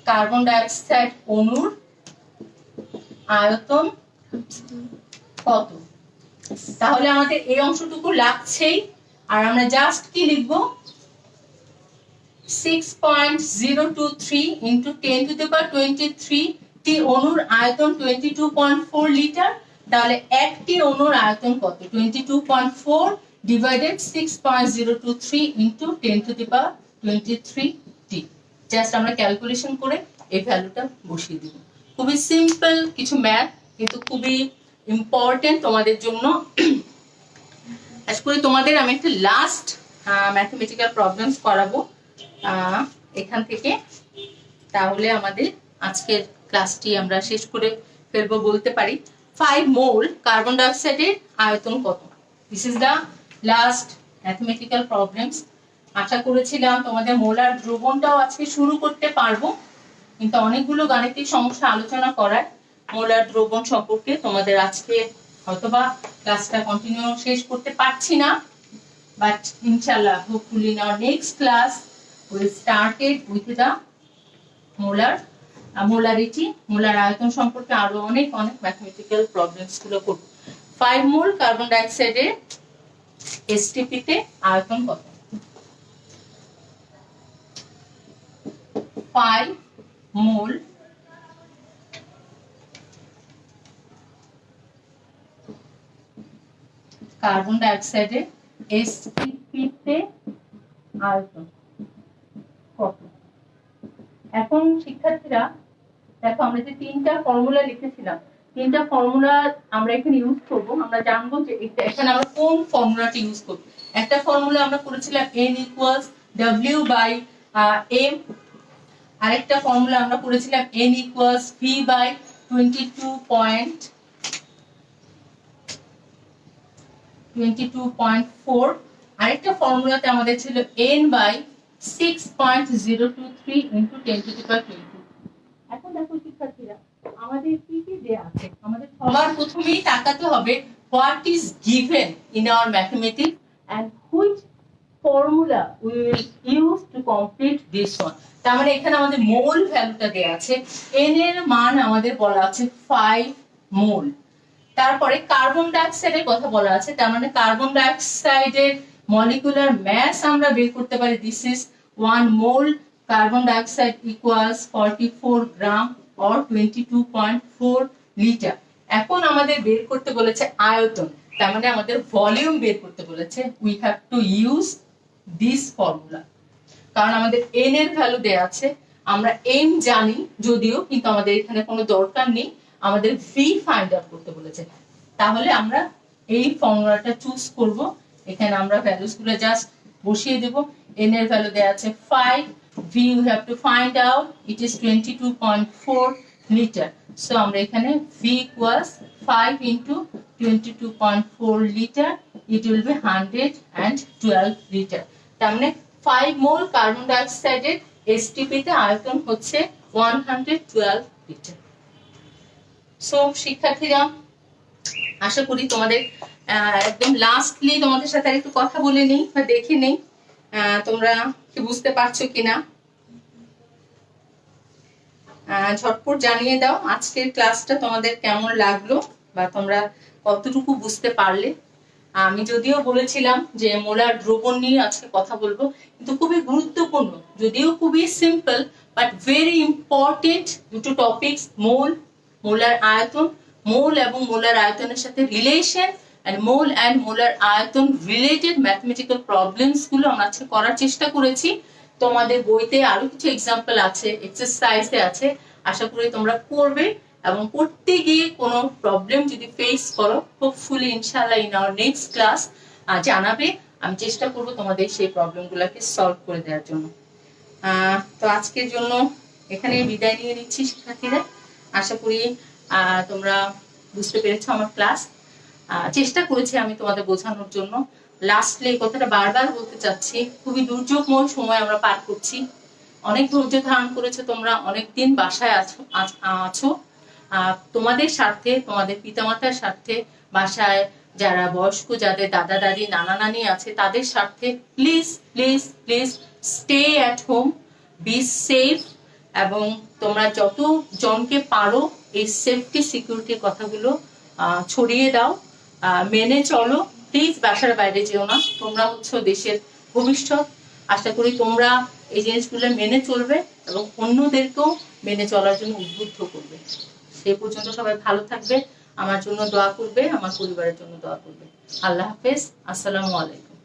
কার্বন ডাইঅক্সাইড অণুর আয়তন কত, তাহলে আমাদের এই অংশটুকু লাগছেই, আর আমরা জাস্ট কি লিখবো, 6.023 ইনটু 10 টু দি পাওয়ার 23 টি অণুর আয়তন 22.4 লিটার, তাহলে একটি অণুর আয়তন কত, 22.4 divided 6.023 into 10 to the power 23 T. Just আমরা ক্যালকুলেশন করে এই ভ্যালুটা বসিয়ে দিব। খুবই সিম্পল কিছু ম্যাথ, কিন্তু খুবই ইম্পর্টেন্ট তোমাদের জন্য। আশা করি তোমাদের আমি একটা লাস্ট ম্যাথমেটিক্যাল প্রবলেমস করাবো এখান থেকে, তাহলে আমাদের আজকের ক্লাসটি আমরা শেষ করে ফেলবো বলতে পারি। 5 মোল কার্বন ডাইঅক্সাইডের আয়তন কত, this is the last mathematical problems. আশা করেছিলাম তোমাদের মোলার দ্রবণটাও আজকে শুরু করতে পারবো, কিন্তু অনেকগুলো গাণিতিক সমস্যা আলোচনা করার মোলার দ্রবণ সম্পর্কে তোমাদের আজকে হয়তোবা ক্লাসটা কন্টিনিউ শেষ করতে পারছি না, বাট ইনশাআল্লাহ hopefully in our next class we started with the molarity, molar আয়তন সম্পর্কে আরো অনেক ম্যাথমেটিক্যাল প্রবলেমস গুলো করব। 5 মোল কার্বন ডাইঅক্সাইডের এসটিপি তে আয়তন কত, 5 মোল কার্বন ডাইঅক্সাইডের এসটিপি তে আয়তন কত। এখন শিক্ষার্থীরা দেখো, আমরা যে 3টা ফর্মুলা লিখেছিলাম, 3টা ফর্মুলা আমরা এখানে ইউজ করব। আমরা জানবো যে এখানে আমরা কোন ফর্মুলাটা ইউজ করব। একটা ফর্মুলা আমরা করেছিলাম n equals w by m, আরেকটা ফর্মুলা আমরা করেছিলাম n ইকুয়ালস v বাই 22.4, আরেকটা ফর্মুলাতে আমাদের ছিল n by 6.023 into 10 to the power 20। এখন দেখো শিক্ষার্থীরা, আমাদের কি কি দেয়া আছে, আমাদের সবার প্রথমেই তাকাতে হবে what is given in our mathematics and which formula we will use to complete this one. তার মানে এখানে আমাদের মোল ভ্যালুটা দেয়া আছে, n এর মান আমাদের বলা আছে 5 মোল। তারপরে কার্বন ডাইঅক্সাইডের কথা বলা আছে, তার মানে কার্বন ডাইঅক্সাইডের মলিকুলার ম্যাস আমরা বের করতে পারি, this is 1 mole carbon dioxide equals 44 gram or 22.4 litre. এখন আমাদের বের করতে বলেছে আয়তন, তার মানে আমাদের ভলিউম বের করতে বলেছে। We have to use this formula, কারণ আমাদের n এর ভ্যালু দেয়া আছে, আমরা m জানি যদিও, কিন্তু আমাদের এখানে কোনো দরকার নেই, আমাদের v ফাইন্ড আউট করতে বলেছে। তাহলে আমরা এই ফর্মুলাটা চুজ করব। এখানে আমরা ভ্যালুস গুলো জাস্ট বসিয়ে দেব। n এর ভ্যালু দেয়া আছে 5, v we have to find out, it is 22.4 liter, so আমরা এখানে v equals 5 into 22.4 liter, it will be 112 liter। তার মানে 5 মোল কার্বন ডাইঅক্সাইডের এসটিপি তে আয়তন হচ্ছে 112 লিটার। সো শিক্ষার্থীরা, আশা করি তোমাদের একদম লাস্টলি তোমাদের সাথে একটু কথা বলে নেই বা দেখে নেই তোমরা কি বুঝতে পারছো কিনা। ঝটপট জানিয়ে দাও আজকের ক্লাসটা তোমাদের কেমন লাগলো বা তোমরা কতটুকু বুঝতে পারলে। আমি যদিও বলেছিলাম যে মোলার দ্রবণ নিয়ে আজকে কথা বলবো, কিন্তু খুবই গুরুত্বপূর্ণ, যদিও খুবই সিম্পল বাট ভেরি ইম্পর্টেন্ট দুটো টপিকস, মোলার আয়তন, মোল এবং মোলার আয়তনের সাথে relation, and mole and molar আয়তন রিলেটেড ম্যাথমেটিক্যাল প্রবলেমস গুলো আমরা আজকে করার চেষ্টা করেছি। তোমাদের বইতে আরো কিছু এক্সাম্পল আছে, এক্সারসাইজে আছে, আশা করি তোমরা করবে এবং করতে গিয়ে কোনো প্রবলেম যদি ফেস করো হোপফুলি ইনশাআল্লাহ ইন আওয়ার নেক্সট ক্লাস জানাবে, আমি চেষ্টা করব তোমাদের সেই প্রবলেমগুলোকে সলভ করে দেওয়ার জন্য। তো আজকের জন্য এখানে বিদায় নিয়ে নিচ্ছি শিক্ষার্থীরা। আশা করি তোমরা বুঝতে পেরেছো আমার ক্লাস। চেষ্টা করেছি আমি তোমাদের বোঝানোর জন্য। লাস্টলি এই কথাটা বারবার বলতে চাচ্ছি, খুবই দুর্যোগময় সময় আমরা পার করছি। অনেক ধৈর্য ধারণ করেছো তোমরা, অনেকদিন বাসায় আছো। তোমাদের স্বার্থে, তোমাদের পিতামাতার স্বার্থে, বাসায় যারা বয়স্ক, যাদের দাদা দাদি নানা নানি আছে তাদের স্বার্থে please please please stay at home, be safe, এবং তোমরা যত জনকে পারো এই সেফটি সিকিউরিটির কথাগুলো ছড়িয়ে দাও, মেনে চলো। প্লিজ বাসার বাইরে যেও না, তোমরা হচ্ছে দেশের ভবিষ্যৎ। আশা করি তোমরা এই জিনিসগুলো মেনে চলবে এবং অন্যদেরকেও মেনে চলার জন্য উদ্বুদ্ধ করবে। সে পর্যন্ত সবাই ভালো থাকবে, আমার জন্য দোয়া করবে, আমার পরিবারের জন্য দোয়া করবে। আল্লাহ হাফেজ, আসসালামু আলাইকুম।